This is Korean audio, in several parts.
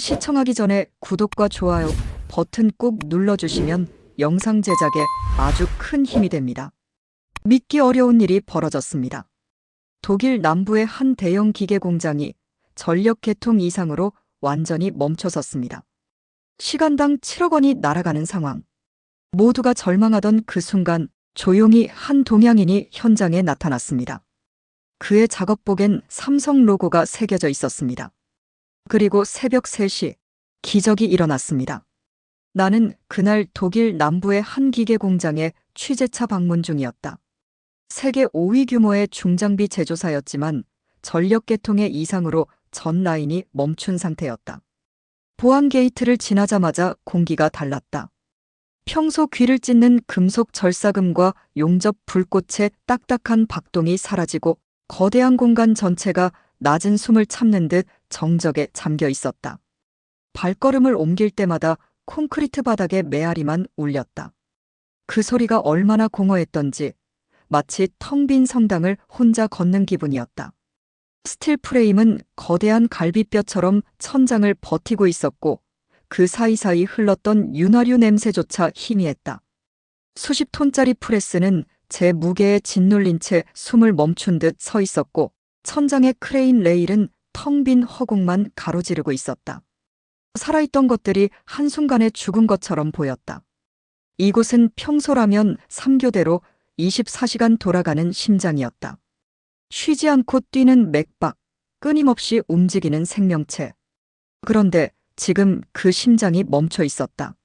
시청하기 전에 구독과 좋아요 버튼 꾹 눌러주시면 영상 제작에 아주 큰 힘이 됩니다. 믿기 어려운 일이 벌어졌습니다. 독일 남부의 한 대형 기계 공장이 전력 개통 이상으로 완전히 멈춰섰습니다. 시간당 7억 원이 날아가는 상황. 모두가 절망하던 그 순간 조용히 한 동양인이 현장에 나타났습니다. 그의 작업복엔 삼성 로고가 새겨져 있었습니다. 그리고 새벽 3시 기적이 일어났습니다. 나는 그날 독일 남부의 한 기계 공장에 취재차 방문 중이었다. 세계 5위 규모의 중장비 제조사였지만 전력 개통의 이상으로 전 라인이 멈춘 상태였다. 보안 게이트를 지나자마자 공기가 달랐다. 평소 귀를 찢는 금속 절사금과 용접 불꽃의 딱딱한 박동이 사라지고 거대한 공간 전체가 낮은 숨을 참는 듯 정적에 잠겨 있었다. 발걸음을 옮길 때마다 콘크리트 바닥에 메아리만 울렸다. 그 소리가 얼마나 공허했던지 마치 텅 빈 성당을 혼자 걷는 기분이었다. 스틸 프레임은 거대한 갈비뼈처럼 천장을 버티고 있었고 그 사이사이 흘렀던 윤활유 냄새조차 희미했다. 수십 톤짜리 프레스는 제 무게에 짓눌린 채 숨을 멈춘 듯 서 있었고 천장의 크레인 레일은 텅 빈 허공만 가로지르고 있었다. 살아있던 것들이 한순간에 죽은 것처럼 보였다. 이곳은 평소라면 3교대로 24시간 돌아가는 심장이었다. 쉬지 않고 뛰는 맥박, 끊임없이 움직이는 생명체. 그런데 지금 그 심장이 멈춰 있었다.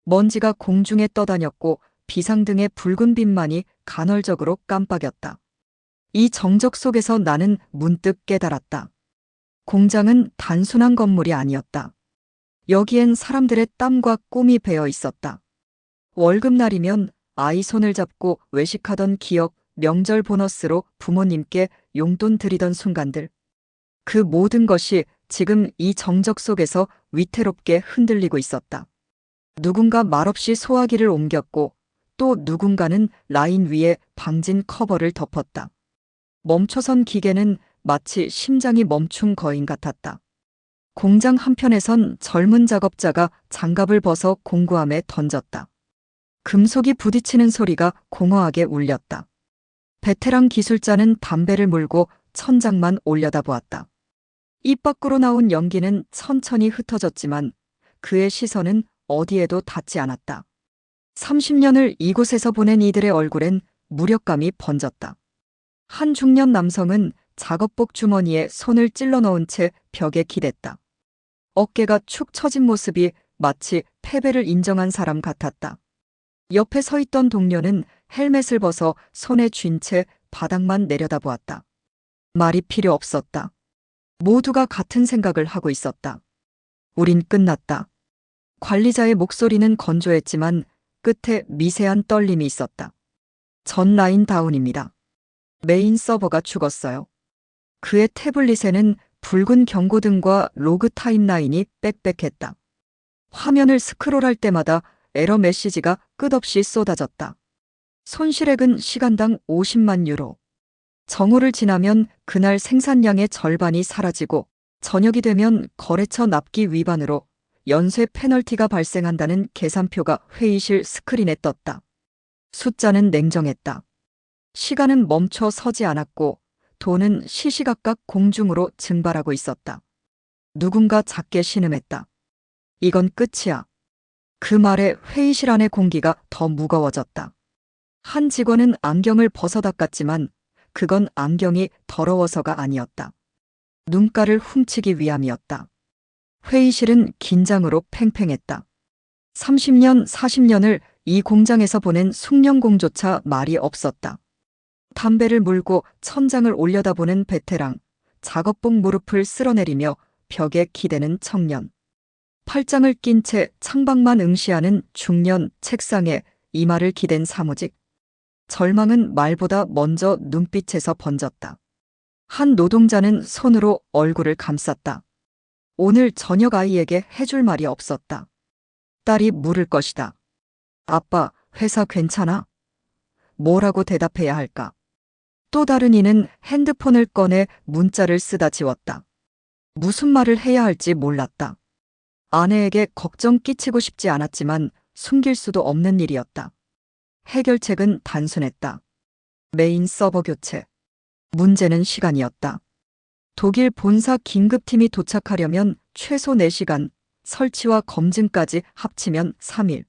먼지가 공중에 떠다녔고 비상등의 붉은 빛만이 간헐적으로 깜빡였다. 이 정적 속에서 나는 문득 깨달았다. 공장은 단순한 건물이 아니었다. 여기엔 사람들의 땀과 꿈이 배어 있었다. 월급날이면 아이 손을 잡고 외식하던 기억, 명절 보너스로 부모님께 용돈 드리던 순간들. 그 모든 것이 지금 이 정적 속에서 위태롭게 흔들리고 있었다. 누군가 말없이 소화기를 옮겼고 또 누군가는 라인 위에 방진 커버를 덮었다. 멈춰선 기계는 마치 심장이 멈춘 거인 같았다. 공장 한편에선 젊은 작업자가 장갑을 벗어 공구함에 던졌다. 금속이 부딪히는 소리가 공허하게 울렸다. 베테랑 기술자는 담배를 물고 천장만 올려다보았다. 입 밖으로 나온 연기는 천천히 흩어졌지만 그의 시선은 어디에도 닿지 않았다. 30년을 이곳에서 보낸 이들의 얼굴엔 무력감이 번졌다. 한 중년 남성은 작업복 주머니에 손을 찔러 넣은 채 벽에 기댔다. 어깨가 축 처진 모습이 마치 패배를 인정한 사람 같았다. 옆에 서 있던 동료는 헬멧을 벗어 손에 쥔 채 바닥만 내려다보았다. 말이 필요 없었다. 모두가 같은 생각을 하고 있었다. 우린 끝났다. 관리자의 목소리는 건조했지만 끝에 미세한 떨림이 있었다. 전 라인 다운입니다. 메인 서버가 죽었어요. 그의 태블릿에는 붉은 경고등과 로그 타임라인이 빽빽했다. 화면을 스크롤할 때마다 에러 메시지가 끝없이 쏟아졌다. 손실액은 시간당 50만 유로. 정오를 지나면 그날 생산량의 절반이 사라지고 저녁이 되면 거래처 납기 위반으로 연쇄 페널티가 발생한다는 계산표가 회의실 스크린에 떴다. 숫자는 냉정했다. 시간은 멈춰 서지 않았고 돈은 시시각각 공중으로 증발하고 있었다. 누군가 작게 신음했다. 이건 끝이야. 그 말에 회의실 안의 공기가 더 무거워졌다. 한 직원은 안경을 벗어 닦았지만 그건 안경이 더러워서가 아니었다. 눈가를 훔치기 위함이었다. 회의실은 긴장으로 팽팽했다. 30년, 40년을 이 공장에서 보낸 숙련공조차 말이 없었다. 담배를 물고 천장을 올려다보는 베테랑, 작업복 무릎을 쓸어내리며 벽에 기대는 청년, 팔짱을 낀 채 창밖만 응시하는 중년, 책상에 이마를 기댄 사무직. 절망은 말보다 먼저 눈빛에서 번졌다. 한 노동자는 손으로 얼굴을 감쌌다. 오늘 저녁 아이에게 해줄 말이 없었다. 딸이 물을 것이다. 아빠, 회사 괜찮아? 뭐라고 대답해야 할까? 또 다른 이는 핸드폰을 꺼내 문자를 쓰다 지웠다. 무슨 말을 해야 할지 몰랐다. 아내에게 걱정 끼치고 싶지 않았지만 숨길 수도 없는 일이었다. 해결책은 단순했다. 메인 서버 교체. 문제는 시간이었다. 독일 본사 긴급팀이 도착하려면 최소 4시간, 설치와 검증까지 합치면 3일.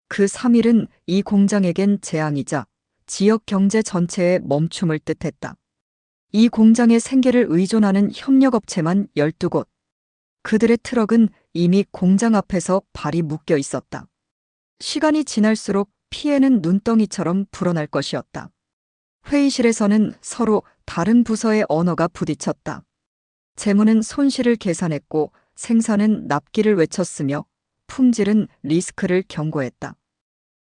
그 3일은 이 공장에겐 재앙이자 지역 경제 전체의 멈춤을 뜻했다. 이 공장의 생계를 의존하는 협력업체만 12곳. 그들의 트럭은 이미 공장 앞에서 발이 묶여 있었다. 시간이 지날수록 피해는 눈덩이처럼 불어날 것이었다. 회의실에서는 서로 다른 부서의 언어가 부딪혔다. 재무는 손실을 계산했고 생산은 납기를 외쳤으며 품질은 리스크를 경고했다.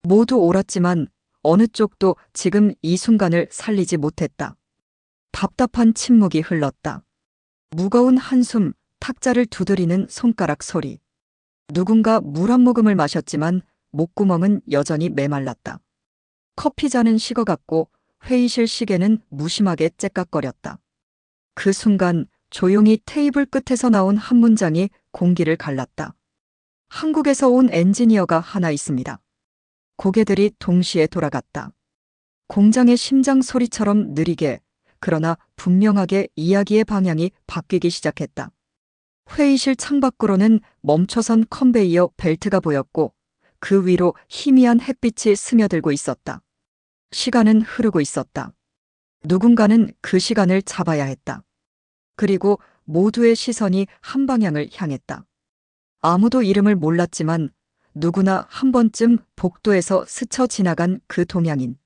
모두 옳았지만 어느 쪽도 지금 이 순간을 살리지 못했다. 답답한 침묵이 흘렀다. 무거운 한숨, 탁자를 두드리는 손가락 소리. 누군가 물 한 모금을 마셨지만 목구멍은 여전히 메말랐다. 커피잔은 식어갔고 회의실 시계는 무심하게 째깍거렸다. 그 순간 조용히 테이블 끝에서 나온 한 문장이 공기를 갈랐다. 한국에서 온 엔지니어가 하나 있습니다. 고개들이 동시에 돌아갔다. 공장의 심장 소리처럼 느리게, 그러나 분명하게 이야기의 방향이 바뀌기 시작했다. 회의실 창밖으로는 멈춰선 컨베이어 벨트가 보였고 그 위로 희미한 햇빛이 스며들고 있었다. 시간은 흐르고 있었다. 누군가는 그 시간을 잡아야 했다. 그리고 모두의 시선이 한 방향을 향했다. 아무도 이름을 몰랐지만 누구나 한 번쯤 복도에서 스쳐 지나간 그 동양인.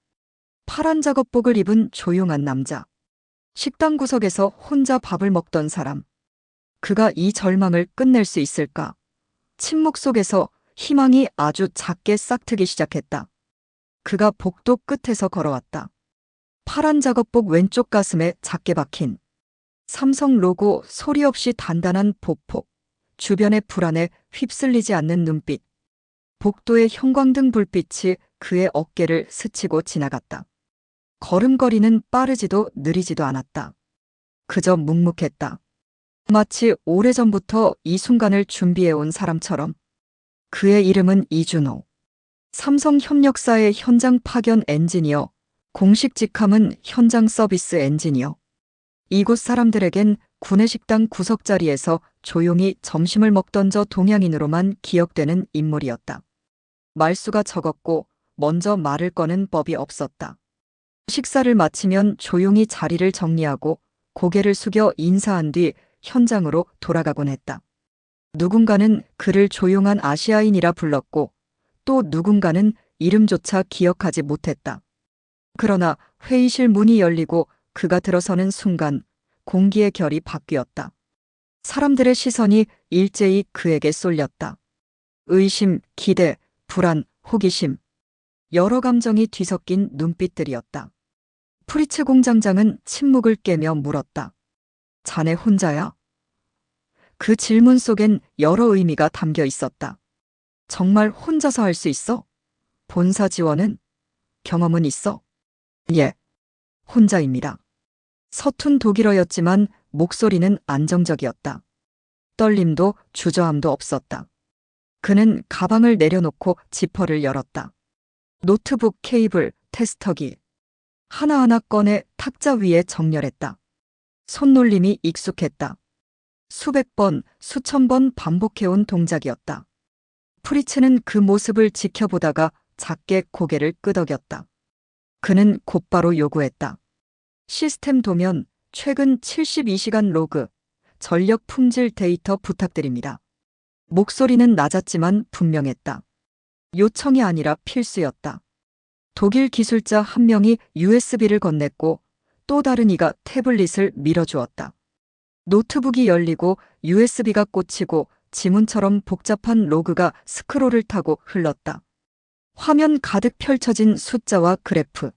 파란 작업복을 입은 조용한 남자. 식당 구석에서 혼자 밥을 먹던 사람. 그가 이 절망을 끝낼 수 있을까? 침묵 속에서 희망이 아주 작게 싹트기 시작했다. 그가 복도 끝에서 걸어왔다. 파란 작업복 왼쪽 가슴에 작게 박힌 삼성 로고, 소리 없이 단단한 보폭, 주변의 불안에 휩쓸리지 않는 눈빛. 복도의 형광등 불빛이 그의 어깨를 스치고 지나갔다. 걸음걸이는 빠르지도 느리지도 않았다. 그저 묵묵했다. 마치 오래전부터 이 순간을 준비해온 사람처럼. 그의 이름은 이준호. 삼성협력사의 현장 파견 엔지니어, 공식 직함은 현장 서비스 엔지니어. 이곳 사람들에겐 구내식당 구석자리에서 조용히 점심을 먹던 저 동양인으로만 기억되는 인물이었다. 말수가 적었고 먼저 말을 꺼는 법이 없었다. 식사를 마치면 조용히 자리를 정리하고 고개를 숙여 인사한 뒤 현장으로 돌아가곤 했다. 누군가는 그를 조용한 아시아인이라 불렀고 또 누군가는 이름조차 기억하지 못했다. 그러나 회의실 문이 열리고 그가 들어서는 순간 공기의 결이 바뀌었다. 사람들의 시선이 일제히 그에게 쏠렸다. 의심, 기대, 불안, 호기심. 여러 감정이 뒤섞인 눈빛들이었다. 프리츠 공장장은 침묵을 깨며 물었다. 자네 혼자야? 그 질문 속엔 여러 의미가 담겨 있었다. 정말 혼자서 할 수 있어? 본사 지원은? 경험은 있어? 예, 혼자입니다. 서툰 독일어였지만 목소리는 안정적이었다. 떨림도 주저함도 없었다. 그는 가방을 내려놓고 지퍼를 열었다. 노트북 케이블, 테스터기. 하나하나 꺼내 탁자 위에 정렬했다. 손놀림이 익숙했다. 수백 번, 수천 번 반복해온 동작이었다. 프리츠는 그 모습을 지켜보다가 작게 고개를 끄덕였다. 그는 곧바로 요구했다. 시스템 도면, 최근 72시간 로그, 전력 품질 데이터 부탁드립니다. 목소리는 낮았지만 분명했다. 요청이 아니라 필수였다. 독일 기술자 한 명이 USB를 건넸고 또 다른 이가 태블릿을 밀어주었다. 노트북이 열리고 USB가 꽂히고 지문처럼 복잡한 로그가 스크롤을 타고 흘렀다. 화면 가득 펼쳐진 숫자와 그래프.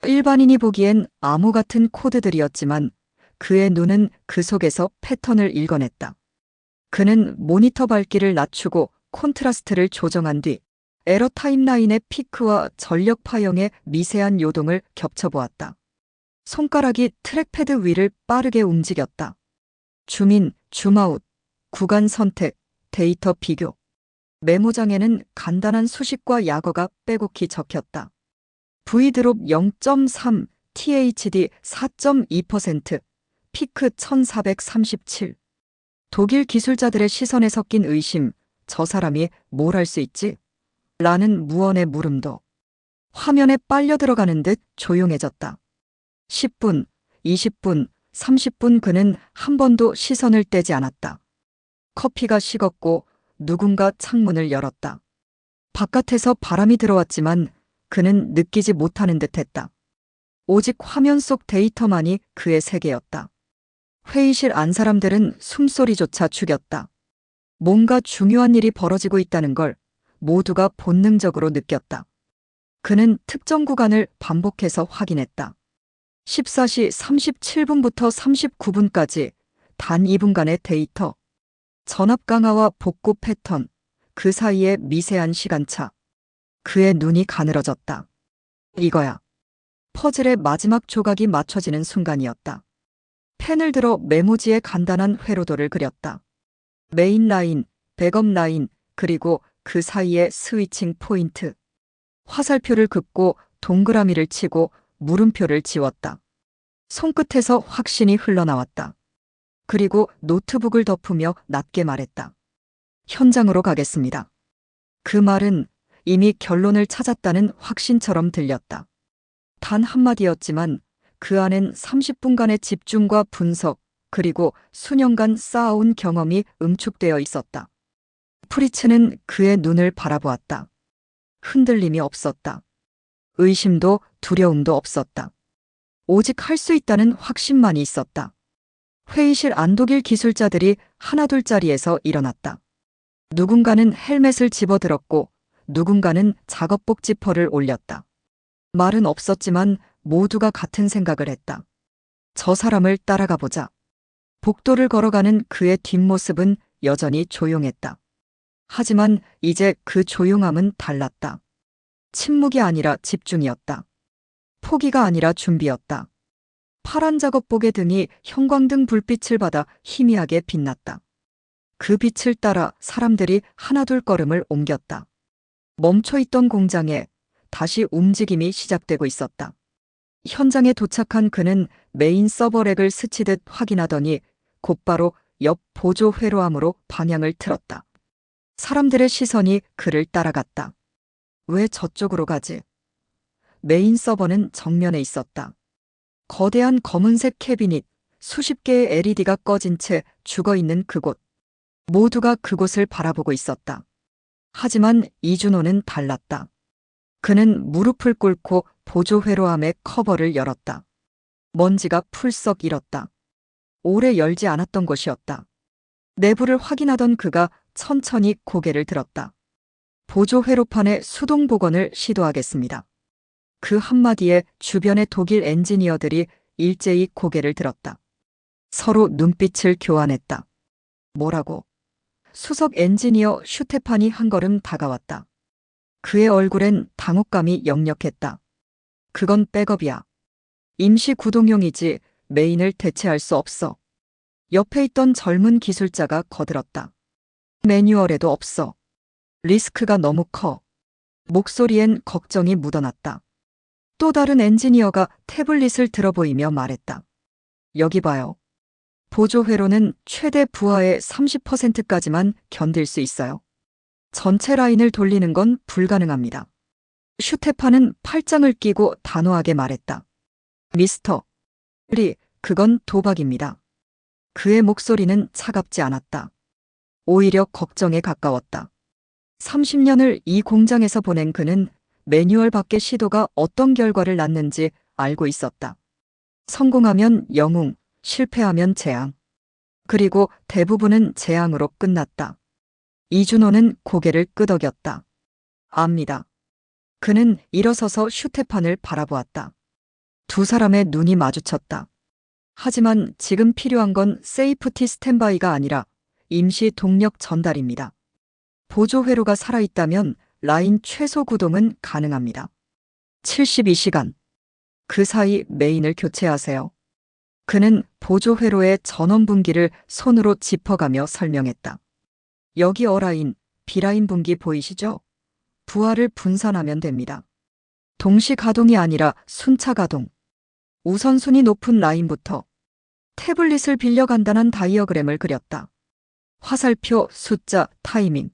일반인이 보기엔 암호 같은 코드들이었지만 그의 눈은 그 속에서 패턴을 읽어냈다. 그는 모니터 밝기를 낮추고 콘트라스트를 조정한 뒤 에러 타임라인의 피크와 전력 파형의 미세한 요동을 겹쳐보았다. 손가락이 트랙패드 위를 빠르게 움직였다. 줌인, 줌아웃, 구간 선택, 데이터 비교. 메모장에는 간단한 수식과 약어가 빼곡히 적혔다. V드롭 0.3, THD 4.2%, 피크 1437. 독일 기술자들의 시선에 섞인 의심, 저 사람이 뭘 할 수 있지? 라는 무언의 물음도 화면에 빨려 들어가는 듯 조용해졌다. 10분, 20분, 30분 그는 한 번도 시선을 떼지 않았다. 커피가 식었고 누군가 창문을 열었다. 바깥에서 바람이 들어왔지만 그는 느끼지 못하는 듯 했다. 오직 화면 속 데이터만이 그의 세계였다. 회의실 안 사람들은 숨소리조차 죽였다. 뭔가 중요한 일이 벌어지고 있다는 걸 모두가 본능적으로 느꼈다. 그는 특정 구간을 반복해서 확인했다. 14시 37분부터 39분까지 단 2분간의 데이터. 전압 강화와 복구 패턴, 그 사이의 미세한 시간차. 그의 눈이 가늘어졌다. 이거야. 퍼즐의 마지막 조각이 맞춰지는 순간이었다. 펜을 들어 메모지에 간단한 회로도를 그렸다. 메인 라인, 백업 라인, 그리고 그 사이의 스위칭 포인트. 화살표를 긋고 동그라미를 치고 물음표를 지웠다. 손끝에서 확신이 흘러나왔다. 그리고 노트북을 덮으며 낮게 말했다. 현장으로 가겠습니다. 그 말은 이미 결론을 찾았다는 확신처럼 들렸다. 단 한마디였지만 그 안엔 30분간의 집중과 분석, 그리고 수년간 쌓아온 경험이 응축되어 있었다. 프리츠는 그의 눈을 바라보았다. 흔들림이 없었다. 의심도 두려움도 없었다. 오직 할 수 있다는 확신만이 있었다. 회의실 안독일 기술자들이 하나둘자리에서 일어났다. 누군가는 헬멧을 집어들었고 누군가는 작업복 지퍼를 올렸다. 말은 없었지만 모두가 같은 생각을 했다. 저 사람을 따라가 보자. 복도를 걸어가는 그의 뒷모습은 여전히 조용했다. 하지만 이제 그 조용함은 달랐다. 침묵이 아니라 집중이었다. 포기가 아니라 준비였다. 파란 작업복의 등이 형광등 불빛을 받아 희미하게 빛났다. 그 빛을 따라 사람들이 하나둘 걸음을 옮겼다. 멈춰있던 공장에 다시 움직임이 시작되고 있었다. 현장에 도착한 그는 메인 서버렉을 스치듯 확인하더니 곧바로 옆 보조 회로함으로 방향을 틀었다. 사람들의 시선이 그를 따라갔다. 왜 저쪽으로 가지? 메인 서버는 정면에 있었다. 거대한 검은색 캐비닛, 수십 개의 LED가 꺼진 채 죽어있는 그곳. 모두가 그곳을 바라보고 있었다. 하지만 이준호는 달랐다. 그는 무릎을 꿇고 보조 회로함의 커버를 열었다. 먼지가 풀썩 일었다. 오래 열지 않았던 곳이었다. 내부를 확인하던 그가 천천히 고개를 들었다. 보조 회로판의 수동 복원을 시도하겠습니다. 그 한마디에 주변의 독일 엔지니어들이 일제히 고개를 들었다. 서로 눈빛을 교환했다. 뭐라고? 수석 엔지니어 슈테판이 한 걸음 다가왔다. 그의 얼굴엔 당혹감이 역력했다. 그건 백업이야. 임시 구동용이지 메인을 대체할 수 없어. 옆에 있던 젊은 기술자가 거들었다. 매뉴얼에도 없어. 리스크가 너무 커. 목소리엔 걱정이 묻어났다. 또 다른 엔지니어가 태블릿을 들어보이며 말했다. 여기 봐요. 보조 회로는 최대 부하의 30%까지만 견딜 수 있어요. 전체 라인을 돌리는 건 불가능합니다. 슈테판은 팔짱을 끼고 단호하게 말했다. 미스터 리, 그건 도박입니다. 그의 목소리는 차갑지 않았다. 오히려 걱정에 가까웠다. 30년을 이 공장에서 보낸 그는 매뉴얼 밖의 시도가 어떤 결과를 낳는지 알고 있었다. 성공하면 영웅, 실패하면 재앙. 그리고 대부분은 재앙으로 끝났다. 이준호는 고개를 끄덕였다. 압니다. 그는 일어서서 슈테판을 바라보았다. 두 사람의 눈이 마주쳤다. 하지만 지금 필요한 건 세이프티 스탠바이가 아니라 임시 동력 전달입니다. 보조 회로가 살아있다면 라인 최소 구동은 가능합니다. 72시간. 그 사이 메인을 교체하세요. 그는 보조 회로의 전원 분기를 손으로 짚어가며 설명했다. 여기 어라인, B라인 분기 보이시죠? 부하를 분산하면 됩니다. 동시 가동이 아니라 순차 가동. 우선순위 높은 라인부터 태블릿을 빌려 간단한 다이어그램을 그렸다. 화살표, 숫자, 타이밍.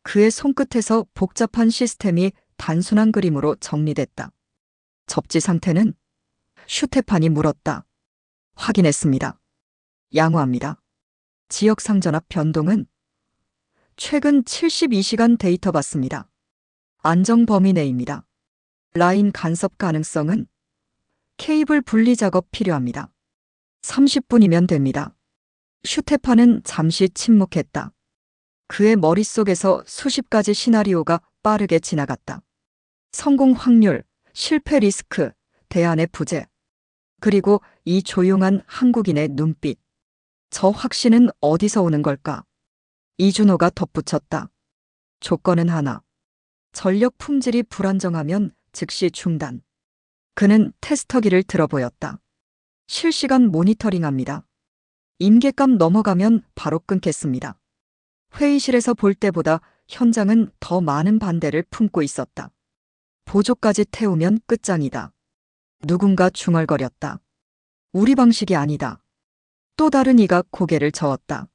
그의 손끝에서 복잡한 시스템이 단순한 그림으로 정리됐다. 접지 상태는? 슈테판이 물었다. 확인했습니다. 양호합니다. 지역 상전압 변동은? 최근 72시간 데이터 받습니다. 안정 범위 내입니다. 라인 간섭 가능성은? 케이블 분리 작업 필요합니다. 30분이면 됩니다. 슈테판은 잠시 침묵했다. 그의 머릿속에서 수십 가지 시나리오가 빠르게 지나갔다. 성공 확률, 실패 리스크, 대안의 부재. 그리고 이 조용한 한국인의 눈빛. 저 확신은 어디서 오는 걸까? 이준호가 덧붙였다. 조건은 하나. 전력 품질이 불안정하면 즉시 중단. 그는 테스터기를 들어보였다. 실시간 모니터링합니다. 임계감 넘어가면 바로 끊겠습니다. 회의실에서 볼 때보다 현장은 더 많은 반대를 품고 있었다. 보조까지 태우면 끝장이다. 누군가 중얼거렸다. 우리 방식이 아니다. 또 다른 이가 고개를 저었다.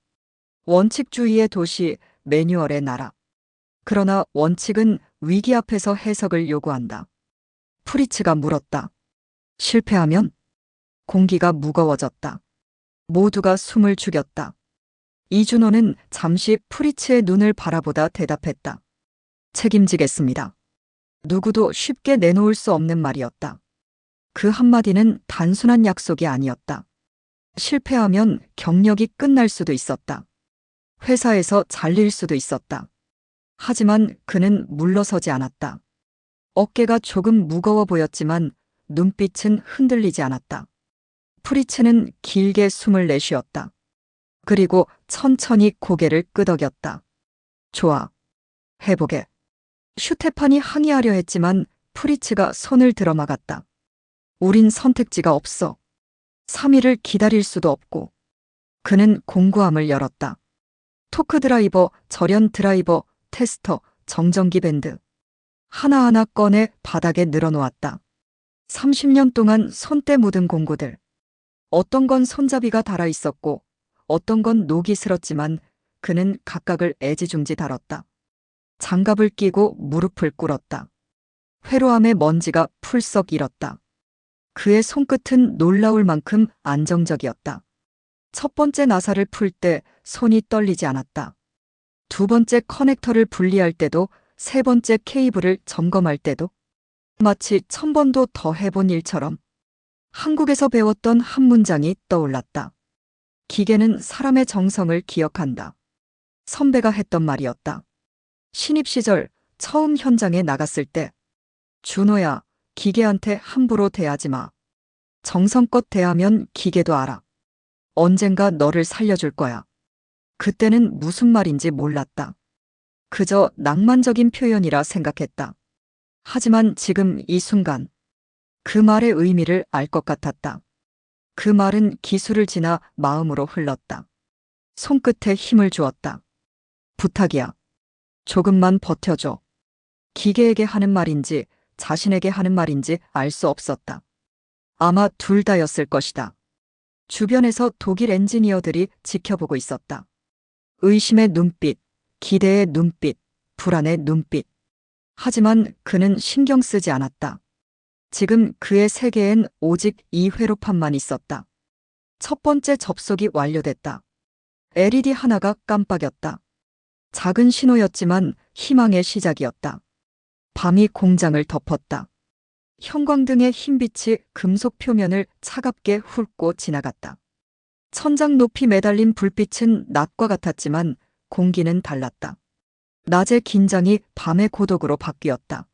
원칙주의의 도시, 매뉴얼의 나라. 그러나 원칙은 위기 앞에서 해석을 요구한다. 프리츠가 물었다. 실패하면? 공기가 무거워졌다. 모두가 숨을 죽였다. 이준호는 잠시 프리츠의 눈을 바라보다 대답했다. 책임지겠습니다. 누구도 쉽게 내놓을 수 없는 말이었다. 그 한마디는 단순한 약속이 아니었다. 실패하면 경력이 끝날 수도 있었다. 회사에서 잘릴 수도 있었다. 하지만 그는 물러서지 않았다. 어깨가 조금 무거워 보였지만 눈빛은 흔들리지 않았다. 프리츠는 길게 숨을 내쉬었다. 그리고 천천히 고개를 끄덕였다. 좋아. 해보게. 슈테판이 항의하려 했지만 프리츠가 손을 들어막았다. 우린 선택지가 없어. 3일을 기다릴 수도 없고. 그는 공구함을 열었다. 토크 드라이버, 절연 드라이버, 테스터, 정전기 밴드. 하나하나 꺼내 바닥에 늘어놓았다. 30년 동안 손때 묻은 공구들. 어떤 건 손잡이가 달아 있었고 어떤 건 녹이 슬었지만 그는 각각을 애지중지 다뤘다. 장갑을 끼고 무릎을 꿇었다. 회로함의 먼지가 풀썩 일었다. 그의 손끝은 놀라울 만큼 안정적이었다. 첫 번째 나사를 풀 때 손이 떨리지 않았다. 두 번째 커넥터를 분리할 때도, 세 번째 케이블을 점검할 때도 마치 1000번도 더 해본 일처럼 한국에서 배웠던 한 문장이 떠올랐다. 기계는 사람의 정성을 기억한다. 선배가 했던 말이었다. 신입 시절 처음 현장에 나갔을 때 준호야, 기계한테 함부로 대하지 마. 정성껏 대하면 기계도 알아. 언젠가 너를 살려줄 거야. 그때는 무슨 말인지 몰랐다. 그저 낭만적인 표현이라 생각했다. 하지만 지금 이 순간 그 말의 의미를 알 것 같았다. 그 말은 기술을 지나 마음으로 흘렀다. 손끝에 힘을 주었다. 부탁이야. 조금만 버텨줘. 기계에게 하는 말인지 자신에게 하는 말인지 알 수 없었다. 아마 둘 다였을 것이다. 주변에서 독일 엔지니어들이 지켜보고 있었다. 의심의 눈빛, 기대의 눈빛, 불안의 눈빛. 하지만 그는 신경 쓰지 않았다. 지금 그의 세계엔 오직 이 회로판만 있었다. 첫 번째 접속이 완료됐다. LED 하나가 깜빡였다. 작은 신호였지만 희망의 시작이었다. 밤이 공장을 덮었다. 형광등의 흰빛이 금속 표면을 차갑게 훑고 지나갔다. 천장 높이 매달린 불빛은 낮과 같았지만 공기는 달랐다. 낮의 긴장이 밤의 고독으로 바뀌었다.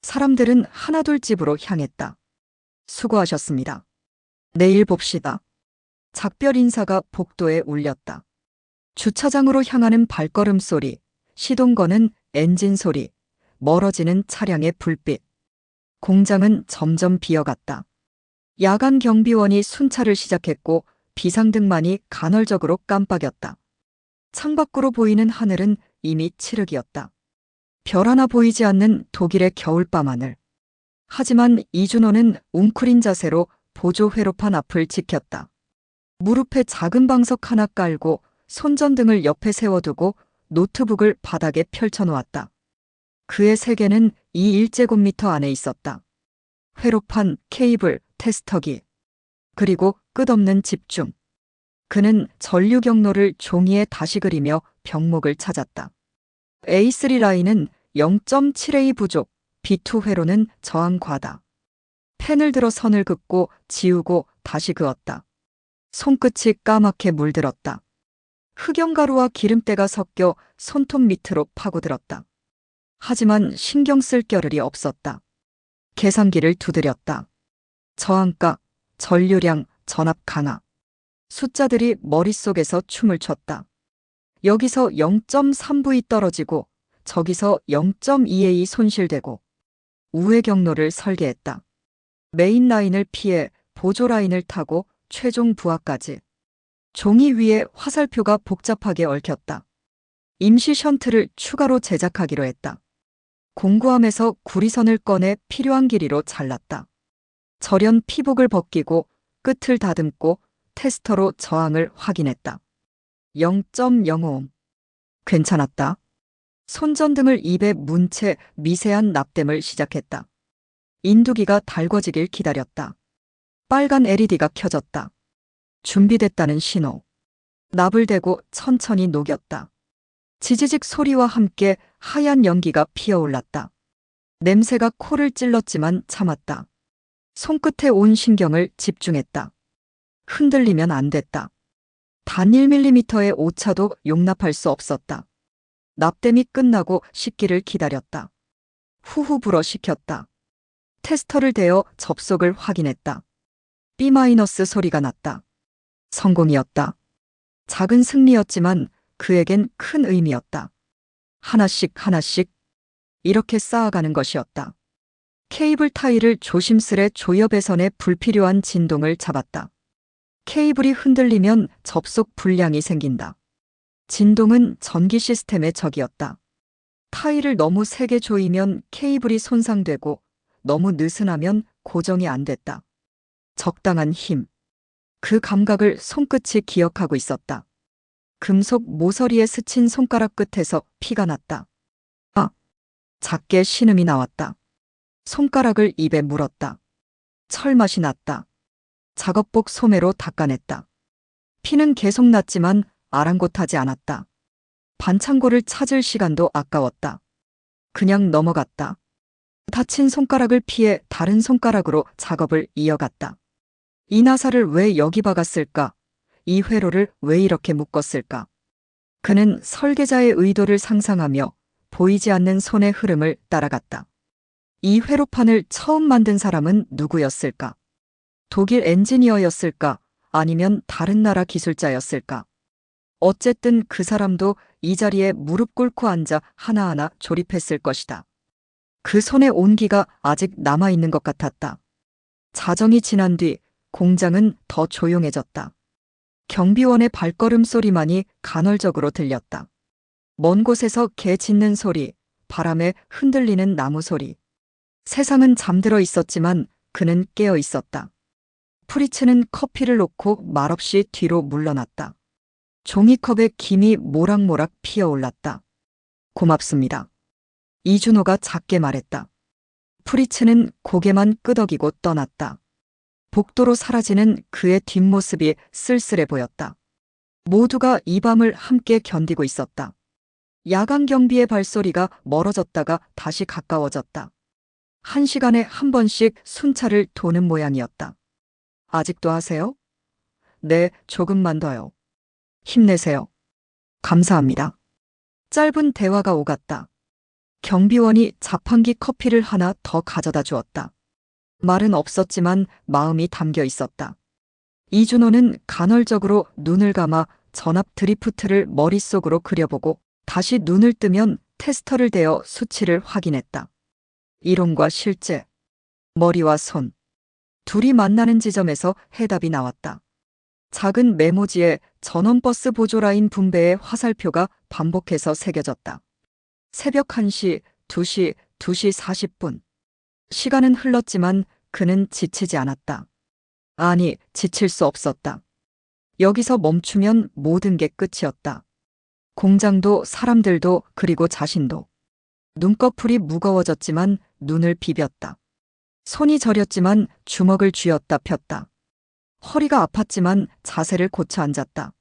사람들은 하나둘 집으로 향했다. 수고하셨습니다. 내일 봅시다. 작별 인사가 복도에 울렸다. 주차장으로 향하는 발걸음 소리, 시동 거는 엔진 소리, 멀어지는 차량의 불빛. 공장은 점점 비어갔다. 야간 경비원이 순찰을 시작했고 비상등만이 간헐적으로 깜빡였다. 창밖으로 보이는 하늘은 이미 칠흑이었다. 별 하나 보이지 않는 독일의 겨울밤 하늘. 하지만 이준호는 웅크린 자세로 보조 회로판 앞을 지켰다. 무릎에 작은 방석 하나 깔고 손전등을 옆에 세워두고 노트북을 바닥에 펼쳐놓았다. 그의 세계는 이 1제곱미터 안에 있었다. 회로판, 케이블, 테스터기. 그리고 끝없는 집중. 그는 전류 경로를 종이에 다시 그리며 병목을 찾았다. A3 라인은 0.7A 부족, B2 회로는 저항 과다. 펜을 들어 선을 긋고 지우고 다시 그었다. 손끝이 까맣게 물들었다. 흑연가루와 기름때가 섞여 손톱 밑으로 파고들었다. 하지만 신경 쓸 겨를이 없었다. 계산기를 두드렸다. 저항가, 전류량, 전압 강하. 숫자들이 머릿속에서 춤을 췄다. 여기서 0.3V 떨어지고 저기서 0.2A 손실되고 우회 경로를 설계했다. 메인 라인을 피해 보조 라인을 타고 최종 부하까지. 종이 위에 화살표가 복잡하게 얽혔다. 임시 션트를 추가로 제작하기로 했다. 공구함에서 구리선을 꺼내 필요한 길이로 잘랐다. 절연 피복을 벗기고 끝을 다듬고 테스터로 저항을 확인했다. 0.05옴. 괜찮았다. 손전등을 입에 문 채 미세한 납땜을 시작했다. 인두기가 달궈지길 기다렸다. 빨간 LED가 켜졌다. 준비됐다는 신호. 납을 대고 천천히 녹였다. 지지직 소리와 함께 하얀 연기가 피어올랐다. 냄새가 코를 찔렀지만 참았다. 손끝에 온 신경을 집중했다. 흔들리면 안 됐다. 단 1mm의 오차도 용납할 수 없었다. 납땜이 끝나고 식기를 기다렸다. 후후 불어 식혔다. 테스터를 대어 접속을 확인했다. B- 소리가 났다. 성공이었다. 작은 승리였지만 그에겐 큰 의미였다. 하나씩 하나씩 이렇게 쌓아가는 것이었다. 케이블 타일을 조심스레 조여 배선에 불필요한 진동을 잡았다. 케이블이 흔들리면 접속 불량이 생긴다. 진동은 전기 시스템의 적이었다. 타일을 너무 세게 조이면 케이블이 손상되고 너무 느슨하면 고정이 안 됐다. 적당한 힘. 그 감각을 손끝이 기억하고 있었다. 금속 모서리에 스친 손가락 끝에서 피가 났다. 아! 작게 신음이 나왔다. 손가락을 입에 물었다. 철맛이 났다. 작업복 소매로 닦아냈다. 피는 계속 났지만 아랑곳하지 않았다. 반창고를 찾을 시간도 아까웠다. 그냥 넘어갔다. 다친 손가락을 피해 다른 손가락으로 작업을 이어갔다. 이 나사를 왜 여기 박았을까? 이 회로를 왜 이렇게 묶었을까? 그는 설계자의 의도를 상상하며 보이지 않는 손의 흐름을 따라갔다. 이 회로판을 처음 만든 사람은 누구였을까? 독일 엔지니어였을까? 아니면 다른 나라 기술자였을까? 어쨌든 그 사람도 이 자리에 무릎 꿇고 앉아 하나하나 조립했을 것이다. 그 손의 온기가 아직 남아있는 것 같았다. 자정이 지난 뒤 공장은 더 조용해졌다. 경비원의 발걸음 소리만이 간헐적으로 들렸다. 먼 곳에서 개 짖는 소리, 바람에 흔들리는 나무 소리. 세상은 잠들어 있었지만 그는 깨어 있었다. 프리츠는 커피를 놓고 말없이 뒤로 물러났다. 종이컵에 김이 모락모락 피어올랐다. 고맙습니다. 이준호가 작게 말했다. 프리츠는 고개만 끄덕이고 떠났다. 복도로 사라지는 그의 뒷모습이 쓸쓸해 보였다. 모두가 이 밤을 함께 견디고 있었다. 야간 경비의 발소리가 멀어졌다가 다시 가까워졌다. 1시간에 한 번씩 순찰을 도는 모양이었다. 아직도 하세요? 네, 조금만 더요. 힘내세요. 감사합니다. 짧은 대화가 오갔다. 경비원이 자판기 커피를 하나 더 가져다 주었다. 말은 없었지만 마음이 담겨 있었다. 이준호는 간헐적으로 눈을 감아 전압 드리프트를 머릿속으로 그려보고 다시 눈을 뜨면 테스터를 대어 수치를 확인했다. 이론과 실제, 머리와 손. 둘이 만나는 지점에서 해답이 나왔다. 작은 메모지에 전원버스 보조라인 분배의 화살표가 반복해서 새겨졌다. 새벽 1시, 2시, 2시 40분. 시간은 흘렀지만 그는 지치지 않았다. 아니, 지칠 수 없었다. 여기서 멈추면 모든 게 끝이었다. 공장도 사람들도 그리고 자신도. 눈꺼풀이 무거워졌지만 눈을 비볐다. 손이 저렸지만 주먹을 쥐었다 폈다. 허리가 아팠지만 자세를 고쳐 앉았다.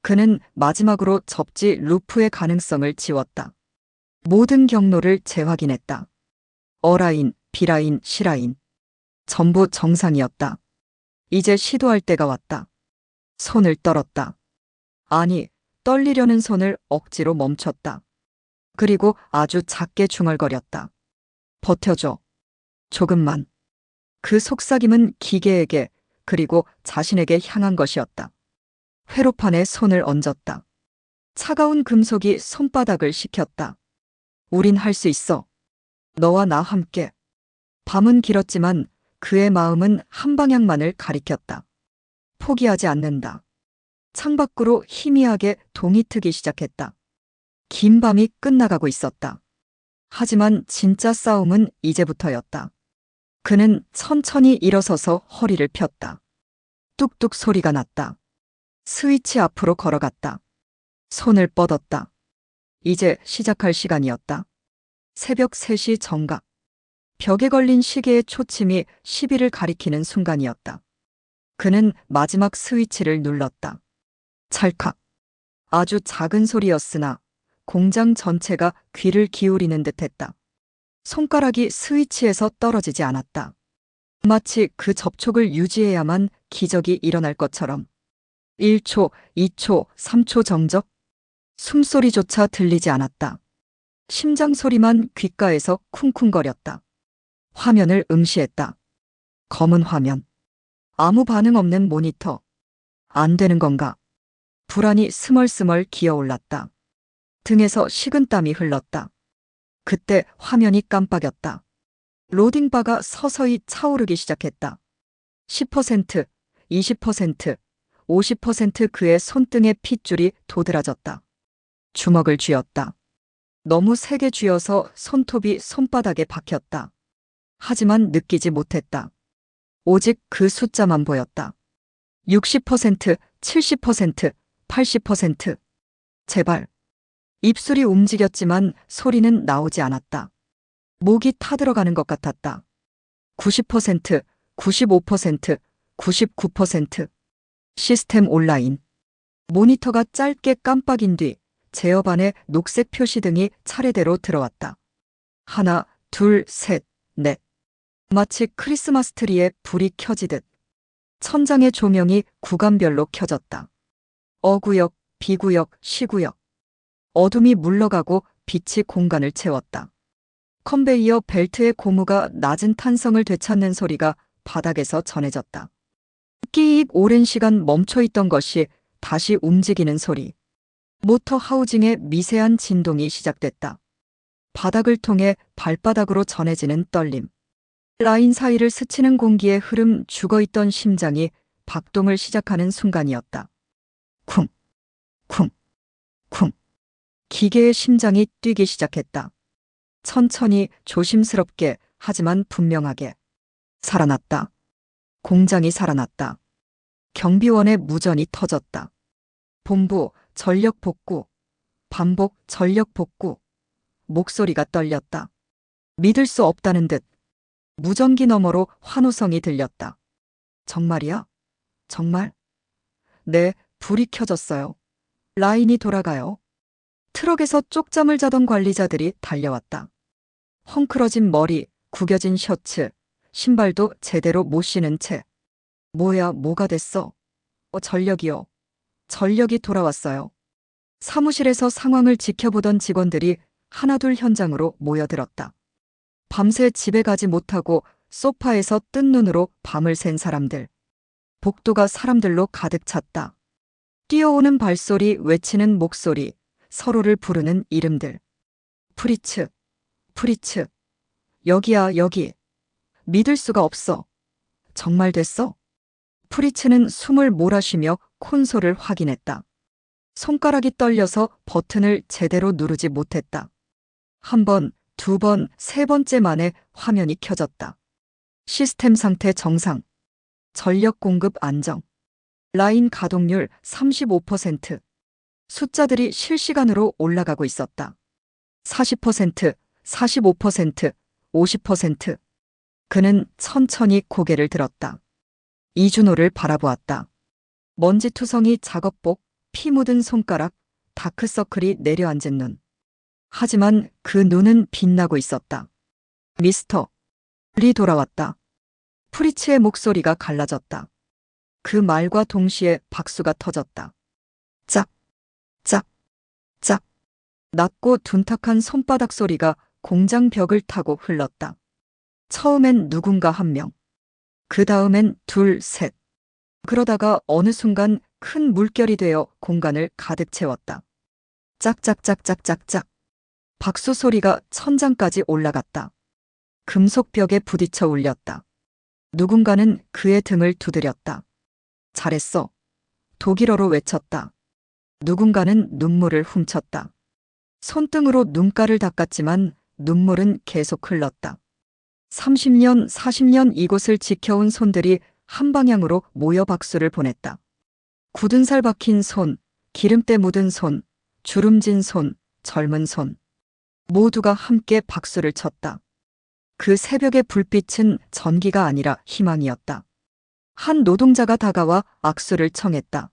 그는 마지막으로 접지 루프의 가능성을 지웠다. 모든 경로를 재확인했다. 어라인, B라인, C라인. 전부 정상이었다. 이제 시도할 때가 왔다. 손을 떨었다. 아니, 떨리려는 손을 억지로 멈췄다. 그리고 아주 작게 중얼거렸다. 버텨줘. 조금만. 그 속삭임은 기계에게 그리고 자신에게 향한 것이었다. 회로판에 손을 얹었다. 차가운 금속이 손바닥을 식혔다. 우린 할 수 있어. 너와 나 함께. 밤은 길었지만 그의 마음은 한 방향만을 가리켰다. 포기하지 않는다. 창밖으로 희미하게 동이 트기 시작했다. 긴 밤이 끝나가고 있었다. 하지만 진짜 싸움은 이제부터였다. 그는 천천히 일어서서 허리를 폈다. 뚝뚝 소리가 났다. 스위치 앞으로 걸어갔다. 손을 뻗었다. 이제 시작할 시간이었다. 새벽 3시 정각. 벽에 걸린 시계의 초침이 10일을 가리키는 순간이었다. 그는 마지막 스위치를 눌렀다. 찰칵. 아주 작은 소리였으나 공장 전체가 귀를 기울이는 듯했다. 손가락이 스위치에서 떨어지지 않았다. 마치 그 접촉을 유지해야만 기적이 일어날 것처럼. 1초, 2초, 3초 정적. 숨소리조차 들리지 않았다. 심장 소리만 귓가에서 쿵쿵거렸다. 화면을 응시했다. 검은 화면. 아무 반응 없는 모니터. 안 되는 건가? 불안이 스멀스멀 기어올랐다. 등에서 식은땀이 흘렀다. 그때 화면이 깜빡였다. 로딩바가 서서히 차오르기 시작했다. 10%, 20%, 50% 그의 손등에 핏줄이 도드라졌다. 주먹을 쥐었다. 너무 세게 쥐어서 손톱이 손바닥에 박혔다. 하지만 느끼지 못했다. 오직 그 숫자만 보였다. 60%, 70%, 80%. 제발. 입술이 움직였지만 소리는 나오지 않았다. 목이 타들어가는 것 같았다. 90%, 95%, 99%. 시스템 온라인. 모니터가 짧게 깜빡인 뒤 제어반의 녹색 표시등이 차례대로 들어왔다. 하나, 둘, 셋, 넷. 마치 크리스마스 트리에 불이 켜지듯. 천장의 조명이 구간별로 켜졌다. 어구역, B구역, C구역. 어둠이 물러가고 빛이 공간을 채웠다. 컨베이어 벨트의 고무가 낮은 탄성을 되찾는 소리가 바닥에서 전해졌다. 끼익 오랜 시간 멈춰있던 것이 다시 움직이는 소리. 모터 하우징의 미세한 진동이 시작됐다. 바닥을 통해 발바닥으로 전해지는 떨림. 라인 사이를 스치는 공기의 흐름, 죽어있던 심장이 박동을 시작하는 순간이었다. 쿵, 쿵, 쿵. 기계의 심장이 뛰기 시작했다. 천천히, 조심스럽게, 하지만 분명하게. 살아났다. 공장이 살아났다. 경비원의 무전이 터졌다. 본부, 전력 복구. 반복, 전력 복구. 목소리가 떨렸다. 믿을 수 없다는 듯. 무전기 너머로 환호성이 들렸다. 정말이야? 정말? 네, 불이 켜졌어요. 라인이 돌아가요. 트럭에서 쪽잠을 자던 관리자들이 달려왔다. 헝클어진 머리, 구겨진 셔츠, 신발도 제대로 못 신은 채. 뭐야, 뭐가 됐어? 전력이요. 전력이 돌아왔어요. 사무실에서 상황을 지켜보던 직원들이 하나둘 현장으로 모여들었다. 밤새 집에 가지 못하고 소파에서 뜬 눈으로 밤을 샌 사람들. 복도가 사람들로 가득 찼다. 뛰어오는 발소리, 외치는 목소리, 서로를 부르는 이름들. 프리츠, 프리츠. 여기야, 여기. 믿을 수가 없어. 정말 됐어? 프리츠는 숨을 몰아쉬며 콘솔을 확인했다. 손가락이 떨려서 버튼을 제대로 누르지 못했다. 한 번, 두 번, 세 번째 만에 화면이 켜졌다. 시스템 상태 정상. 전력 공급 안정. 라인 가동률 35%. 숫자들이 실시간으로 올라가고 있었다. 40%, 45%, 50%. 그는 천천히 고개를 들었다. 이준호를 바라보았다. 먼지투성이 작업복, 피 묻은 손가락, 다크서클이 내려앉은 눈. 하지만 그 눈은 빛나고 있었다. 미스터 리 돌아왔다. 프리츠의 목소리가 갈라졌다. 그 말과 동시에 박수가 터졌다. 짝, 짝, 짝. 낮고 둔탁한 손바닥 소리가 공장 벽을 타고 흘렀다. 처음엔 누군가 한 명. 그 다음엔 둘, 셋. 그러다가 어느 순간 큰 물결이 되어 공간을 가득 채웠다. 짝짝짝짝짝짝. 박수 소리가 천장까지 올라갔다. 금속 벽에 부딪혀 울렸다. 누군가는 그의 등을 두드렸다. 잘했어. 독일어로 외쳤다. 누군가는 눈물을 훔쳤다. 손등으로 눈가를 닦았지만 눈물은 계속 흘렀다. 30년, 40년 이곳을 지켜온 손들이 한 방향으로 모여 박수를 보냈다. 굳은 살 박힌 손, 기름때 묻은 손, 주름진 손, 젊은 손. 모두가 함께 박수를 쳤다. 그 새벽의 불빛은 전기가 아니라 희망이었다. 한 노동자가 다가와 악수를 청했다.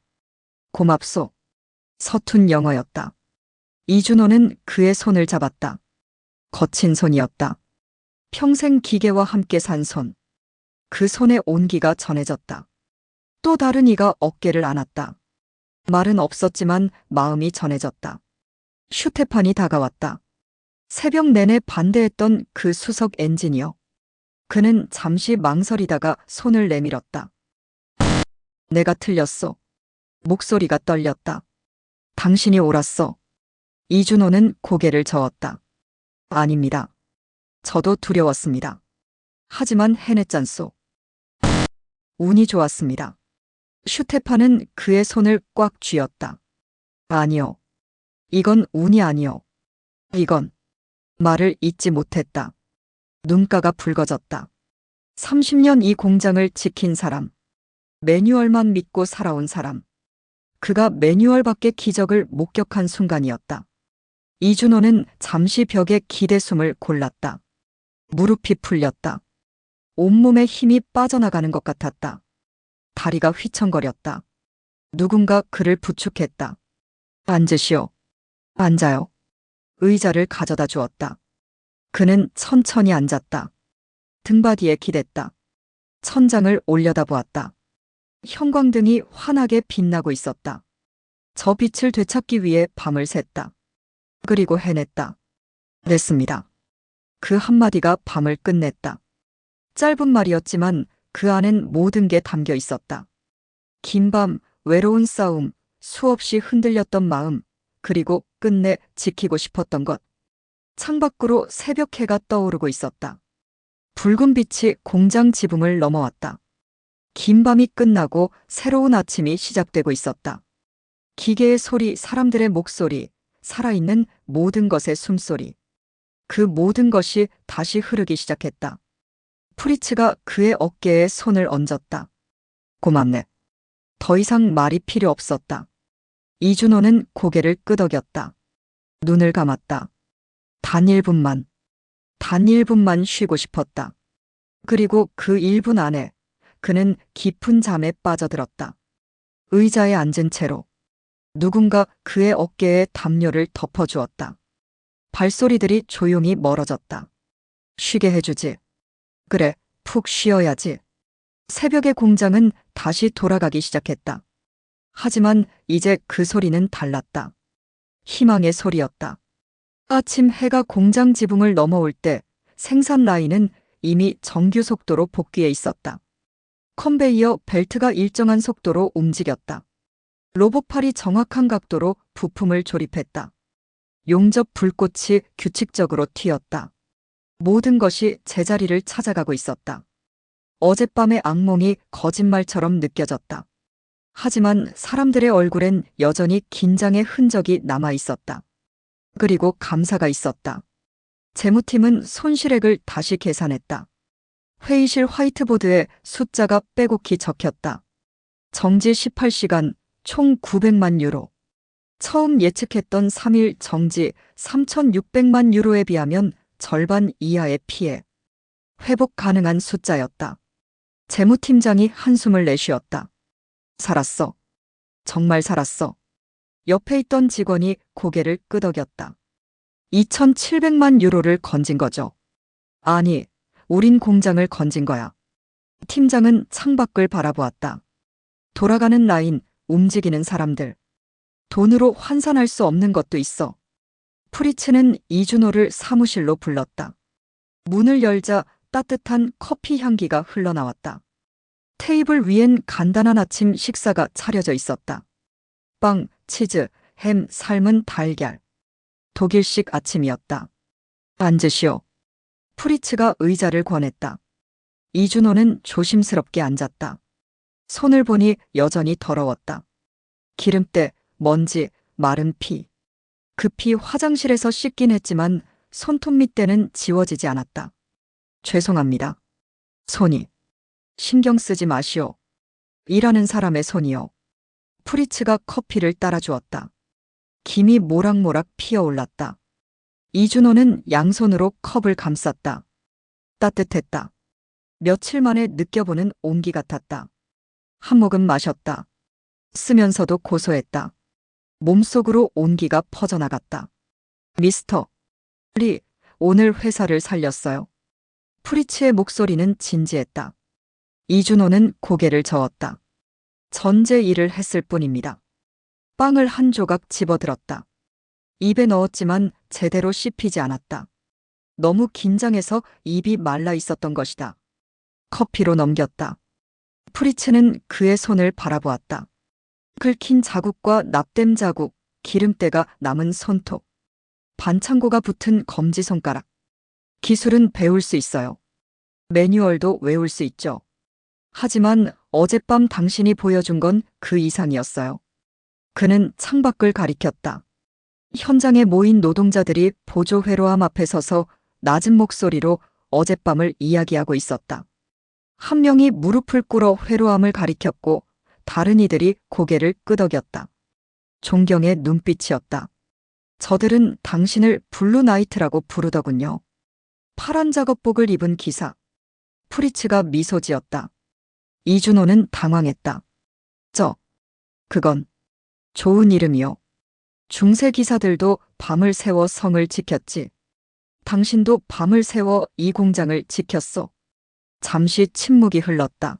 고맙소. 서툰 영어였다. 이준호는 그의 손을 잡았다. 거친 손이었다. 평생 기계와 함께 산 손. 그 손의 온기가 전해졌다. 또 다른 이가 어깨를 안았다. 말은 없었지만 마음이 전해졌다. 슈테판이 다가왔다. 새벽 내내 반대했던 그 수석 엔지니어. 그는 잠시 망설이다가 손을 내밀었다. 내가 틀렸어. 목소리가 떨렸다. 당신이 옳았어. 이준호는 고개를 저었다. 아닙니다. 저도 두려웠습니다. 하지만 해냈잖소. 운이 좋았습니다. 슈테판은 그의 손을 꽉 쥐었다. 아니요. 이건 운이 아니요. 이건 말을 잇지 못했다. 눈가가 붉어졌다. 30년 이 공장을 지킨 사람. 매뉴얼만 믿고 살아온 사람. 그가 매뉴얼 밖의 기적을 목격한 순간이었다. 이준호는 잠시 벽에 기대숨을 골랐다. 무릎이 풀렸다. 온몸에 힘이 빠져나가는 것 같았다. 다리가 휘청거렸다. 누군가 그를 부축했다. 앉으시오. 앉아요. 의자를 가져다 주었다. 그는 천천히 앉았다. 등받이에 기댔다. 천장을 올려다보았다. 형광등이 환하게 빛나고 있었다. 저 빛을 되찾기 위해 밤을 샜다. 그리고 해냈다. 냈습니다. 그 한마디가 밤을 끝냈다. 짧은 말이었지만 그 안엔 모든 게 담겨 있었다. 긴 밤, 외로운 싸움, 수없이 흔들렸던 마음, 그리고 끝내 지키고 싶었던 것. 창밖으로 새벽 해가 떠오르고 있었다. 붉은 빛이 공장 지붕을 넘어왔다. 긴 밤이 끝나고 새로운 아침이 시작되고 있었다. 기계의 소리, 사람들의 목소리, 살아있는 모든 것의 숨소리. 그 모든 것이 다시 흐르기 시작했다. 프리츠가 그의 어깨에 손을 얹었다. 고맙네. 더 이상 말이 필요 없었다. 이준호는 고개를 끄덕였다. 눈을 감았다. 단 1분만. 단 1분만 쉬고 싶었다. 그리고 그 1분 안에 그는 깊은 잠에 빠져들었다. 의자에 앉은 채로 누군가 그의 어깨에 담요를 덮어주었다. 발소리들이 조용히 멀어졌다. 쉬게 해주지. 그래, 푹 쉬어야지. 새벽의 공장은 다시 돌아가기 시작했다. 하지만 이제 그 소리는 달랐다. 희망의 소리였다. 아침 해가 공장 지붕을 넘어올 때 생산 라인은 이미 정규 속도로 복귀해 있었다. 컨베이어 벨트가 일정한 속도로 움직였다. 로봇팔이 정확한 각도로 부품을 조립했다. 용접 불꽃이 규칙적으로 튀었다. 모든 것이 제자리를 찾아가고 있었다. 어젯밤의 악몽이 거짓말처럼 느껴졌다. 하지만 사람들의 얼굴엔 여전히 긴장의 흔적이 남아 있었다. 그리고 감사가 있었다. 재무팀은 손실액을 다시 계산했다. 회의실 화이트보드에 숫자가 빼곡히 적혔다. 정지 18시간, 총 900만 유로. 처음 예측했던 3일 정지 3,600만 유로에 비하면 절반 이하의 피해. 회복 가능한 숫자였다. 재무팀장이 한숨을 내쉬었다. 살았어. 정말 살았어. 옆에 있던 직원이 고개를 끄덕였다. 2,700만 유로를 건진 거죠. 아니, 우린 공장을 건진 거야. 팀장은 창밖을 바라보았다. 돌아가는 라인, 움직이는 사람들. 돈으로 환산할 수 없는 것도 있어. 프리츠는 이준호를 사무실로 불렀다. 문을 열자 따뜻한 커피 향기가 흘러나왔다. 테이블 위엔 간단한 아침 식사가 차려져 있었다. 빵, 치즈, 햄, 삶은 달걀. 독일식 아침이었다. 앉으시오. 프리츠가 의자를 권했다. 이준호는 조심스럽게 앉았다. 손을 보니 여전히 더러웠다. 기름때, 먼지, 마른 피. 급히 화장실에서 씻긴 했지만 손톱 밑대는 지워지지 않았다. 죄송합니다. 손이. 신경 쓰지 마시오. 일하는 사람의 손이요. 프리츠가 커피를 따라주었다. 김이 모락모락 피어올랐다. 이준호는 양손으로 컵을 감쌌다. 따뜻했다. 며칠 만에 느껴보는 온기 같았다. 한 모금 마셨다. 쓰면서도 고소했다. 몸속으로 온기가 퍼져나갔다. 미스터 리, 오늘 회사를 살렸어요. 프리츠의 목소리는 진지했다. 이준호는 고개를 저었다. 전제 일을 했을 뿐입니다. 빵을 한 조각 집어들었다. 입에 넣었지만 제대로 씹히지 않았다. 너무 긴장해서 입이 말라 있었던 것이다. 커피로 넘겼다. 프리츠는 그의 손을 바라보았다. 긁힌 자국과 납땜 자국, 기름때가 남은 손톱. 반창고가 붙은 검지손가락. 기술은 배울 수 있어요. 매뉴얼도 외울 수 있죠. 하지만 어젯밤 당신이 보여준 건 그 이상이었어요. 그는 창밖을 가리켰다. 현장에 모인 노동자들이 보조 회로함 앞에 서서 낮은 목소리로 어젯밤을 이야기하고 있었다. 한 명이 무릎을 꿇어 회로함을 가리켰고 다른 이들이 고개를 끄덕였다. 존경의 눈빛이었다. 저들은 당신을 블루나이트라고 부르더군요. 파란 작업복을 입은 기사. 프리츠가 미소 지었다. 이준호는 당황했다. 그건 좋은 이름이요. 중세 기사들도 밤을 새워 성을 지켰지. 당신도 밤을 새워 이 공장을 지켰소. 잠시 침묵이 흘렀다.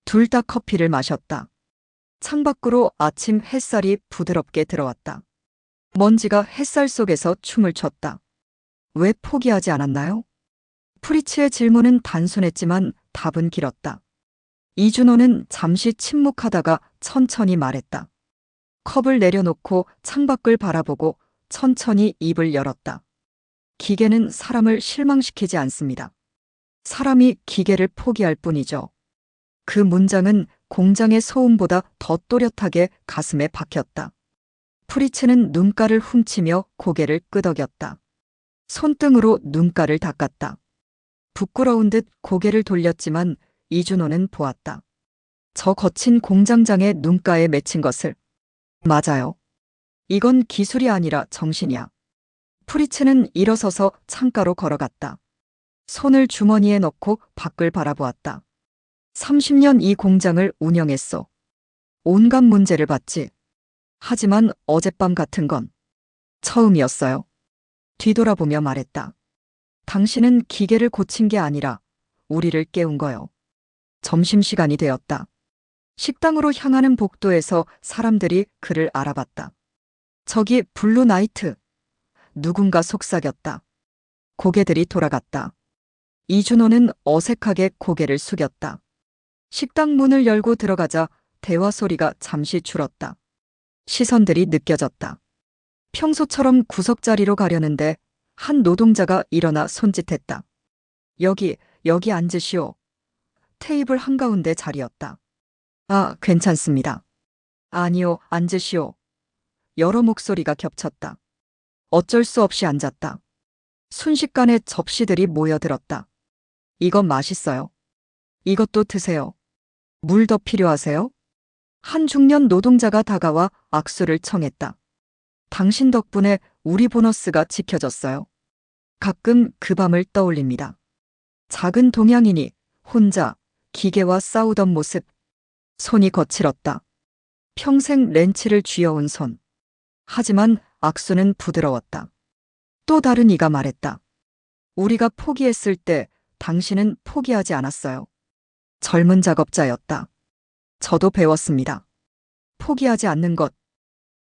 둘 다 커피를 마셨다. 창밖으로 아침 햇살이 부드럽게 들어왔다. 먼지가 햇살 속에서 춤을 췄다. 왜 포기하지 않았나요? 프리츠의 질문은 단순했지만 답은 길었다. 이준호는 잠시 침묵하다가 천천히 말했다. 컵을 내려놓고 창밖을 바라보고 천천히 입을 열었다. 기계는 사람을 실망시키지 않습니다. 사람이 기계를 포기할 뿐이죠. 그 문장은 공장의 소음보다 더 또렷하게 가슴에 박혔다. 프리츠는 눈가를 훔치며 고개를 끄덕였다. 손등으로 눈가를 닦았다. 부끄러운 듯 고개를 돌렸지만 이준호는 보았다. 저 거친 공장장의 눈가에 맺힌 것을. 맞아요. 이건 기술이 아니라 정신이야. 프리츠는 일어서서 창가로 걸어갔다. 손을 주머니에 넣고 밖을 바라보았다. 30년 이 공장을 운영했어. 온갖 문제를 봤지. 하지만 어젯밤 같은 건 처음이었어요. 뒤돌아보며 말했다. 당신은 기계를 고친 게 아니라 우리를 깨운 거요. 점심시간이 되었다. 식당으로 향하는 복도에서 사람들이 그를 알아봤다. 저기 블루나이트. 누군가 속삭였다. 고개들이 돌아갔다. 이준호는 어색하게 고개를 숙였다. 식당 문을 열고 들어가자 대화 소리가 잠시 줄었다. 시선들이 느껴졌다. 평소처럼 구석자리로 가려는데 한 노동자가 일어나 손짓했다. 여기 앉으시오. 테이블 한가운데 자리였다. 아, 괜찮습니다. 아니요, 앉으시오. 여러 목소리가 겹쳤다. 어쩔 수 없이 앉았다. 순식간에 접시들이 모여들었다. 이건 맛있어요. 이것도 드세요. 물 더 필요하세요? 한 중년 노동자가 다가와 악수를 청했다. 당신 덕분에 우리 보너스가 지켜졌어요. 가끔 그 밤을 떠올립니다. 작은 동양인이 혼자 기계와 싸우던 모습. 손이 거칠었다. 평생 렌치를 쥐어온 손. 하지만 악수는 부드러웠다. 또 다른 이가 말했다. 우리가 포기했을 때 당신은 포기하지 않았어요. 젊은 작업자였다. 저도 배웠습니다. 포기하지 않는 것.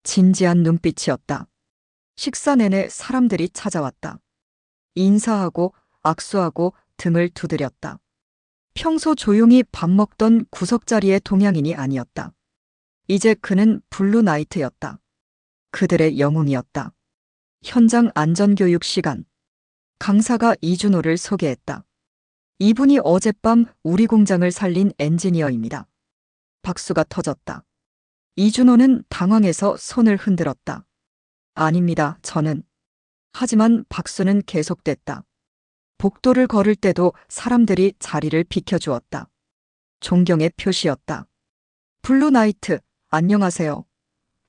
진지한 눈빛이었다. 식사 내내 사람들이 찾아왔다. 인사하고 악수하고 등을 두드렸다. 평소 조용히 밥 먹던 구석자리의 동양인이 아니었다. 이제 그는 블루나이트였다. 그들의 영웅이었다. 현장 안전교육 시간. 강사가 이준호를 소개했다. 이분이 어젯밤 우리 공장을 살린 엔지니어입니다. 박수가 터졌다. 이준호는 당황해서 손을 흔들었다. 아닙니다, 저는. 하지만 박수는 계속됐다. 복도를 걸을 때도 사람들이 자리를 비켜주었다. 존경의 표시였다. 블루나이트, 안녕하세요.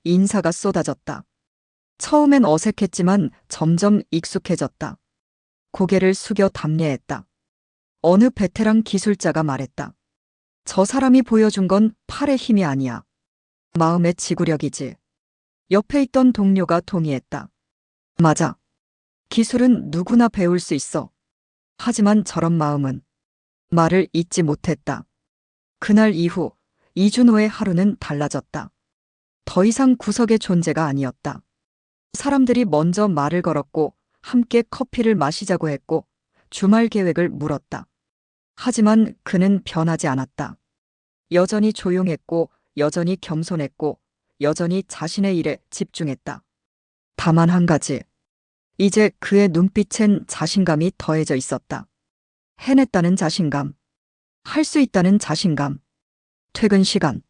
인사가 쏟아졌다. 처음엔 어색했지만 점점 익숙해졌다. 고개를 숙여 답례했다. 어느 베테랑 기술자가 말했다. 저 사람이 보여준 건 팔의 힘이 아니야. 마음의 지구력이지. 옆에 있던 동료가 동의했다. 맞아. 기술은 누구나 배울 수 있어. 하지만 저런 마음은. 말을 잇지 못했다. 그날 이후 이준호의 하루는 달라졌다. 더 이상 구석의 존재가 아니었다. 사람들이 먼저 말을 걸었고 함께 커피를 마시자고 했고 주말 계획을 물었다. 하지만 그는 변하지 않았다. 여전히 조용했고 여전히 겸손했고 여전히 자신의 일에 집중했다. 다만 한 가지. 이제 그의 눈빛엔 자신감이 더해져 있었다. 해냈다는 자신감. 할 수 있다는 자신감. 퇴근 시간.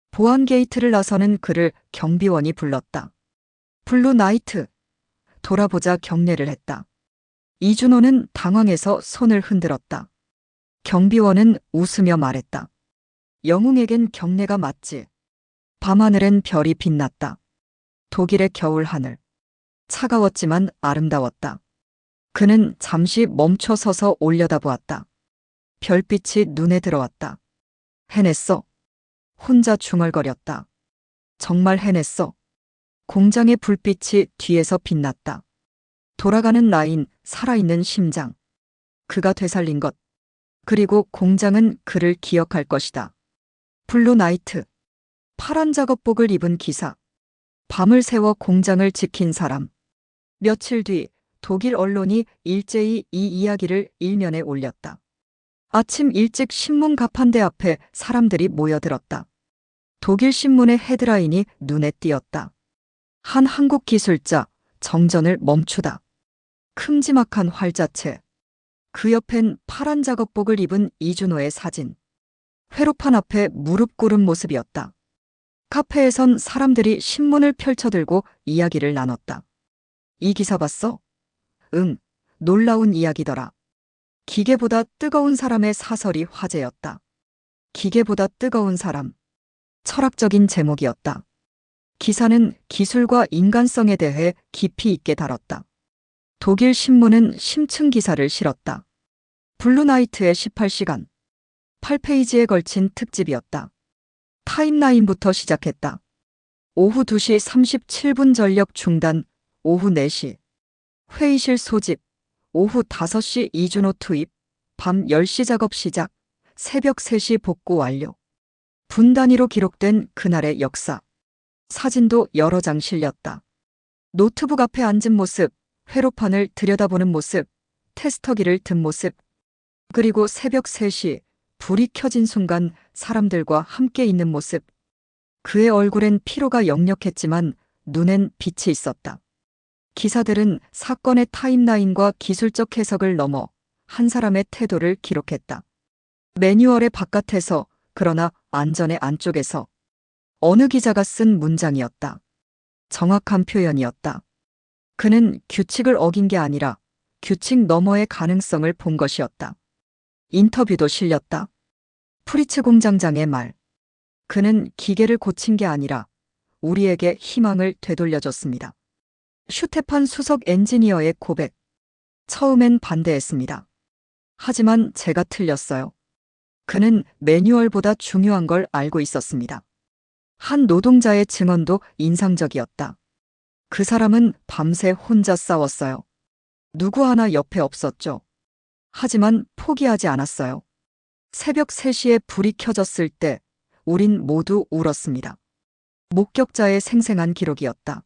보안 게이트를 나서는 그를 경비원이 불렀다. 블루나이트. 돌아보자 경례를 했다. 이준호는 당황해서 손을 흔들었다. 경비원은 웃으며 말했다. 영웅에겐 경례가 맞지. 밤하늘엔 별이 빛났다. 독일의 겨울 하늘. 차가웠지만 아름다웠다. 그는 잠시 멈춰 서서 올려다보았다. 별빛이 눈에 들어왔다. 해냈어. 혼자 중얼거렸다. 정말 해냈어. 공장의 불빛이 뒤에서 빛났다. 돌아가는 라인, 살아있는 심장. 그가 되살린 것. 그리고 공장은 그를 기억할 것이다. 블루나이트. 파란 작업복을 입은 기사. 밤을 새워 공장을 지킨 사람. 며칠 뒤 독일 언론이 일제히 이 이야기를 일면에 올렸다. 아침 일찍 신문 가판대 앞에 사람들이 모여들었다. 독일 신문의 헤드라인이 눈에 띄었다. 한 한국 기술자, 정전을 멈추다. 큼지막한 활자체. 그 옆엔 파란 작업복을 입은 이준호의 사진. 회로판 앞에 무릎 꿇은 모습이었다. 카페에선 사람들이 신문을 펼쳐들고 이야기를 나눴다. 이 기사 봤어? 응, 놀라운 이야기더라. 기계보다 뜨거운 사람의 사설이 화제였다. 기계보다 뜨거운 사람. 철학적인 제목이었다. 기사는 기술과 인간성에 대해 깊이 있게 다뤘다. 독일 신문은 심층 기사를 실었다. 블루나이트의 18시간. 8페이지에 걸친 특집이었다. 타임라인부터 시작했다. 오후 2시 37분 전력 중단, 오후 4시. 회의실 소집, 오후 5시 이준호 투입, 밤 10시 작업 시작, 새벽 3시 복구 완료. 분 단위로 기록된 그날의 역사. 사진도 여러 장 실렸다. 노트북 앞에 앉은 모습, 회로판을 들여다보는 모습, 테스터기를 든 모습. 그리고 새벽 3시, 불이 켜진 순간 사람들과 함께 있는 모습. 그의 얼굴엔 피로가 역력했지만 눈엔 빛이 있었다. 기사들은 사건의 타임라인과 기술적 해석을 넘어 한 사람의 태도를 기록했다. 매뉴얼의 바깥에서, 그러나 안전의 안쪽에서. 어느 기자가 쓴 문장이었다. 정확한 표현이었다. 그는 규칙을 어긴 게 아니라 규칙 너머의 가능성을 본 것이었다. 인터뷰도 실렸다. 프리츠 공장장의 말. 그는 기계를 고친 게 아니라 우리에게 희망을 되돌려줬습니다. 슈테판 수석 엔지니어의 고백. 처음엔 반대했습니다. 하지만 제가 틀렸어요. 그는 매뉴얼보다 중요한 걸 알고 있었습니다. 한 노동자의 증언도 인상적이었다. 그 사람은 밤새 혼자 싸웠어요. 누구 하나 옆에 없었죠. 하지만 포기하지 않았어요. 새벽 3시에 불이 켜졌을 때 우린 모두 울었습니다. 목격자의 생생한 기록이었다.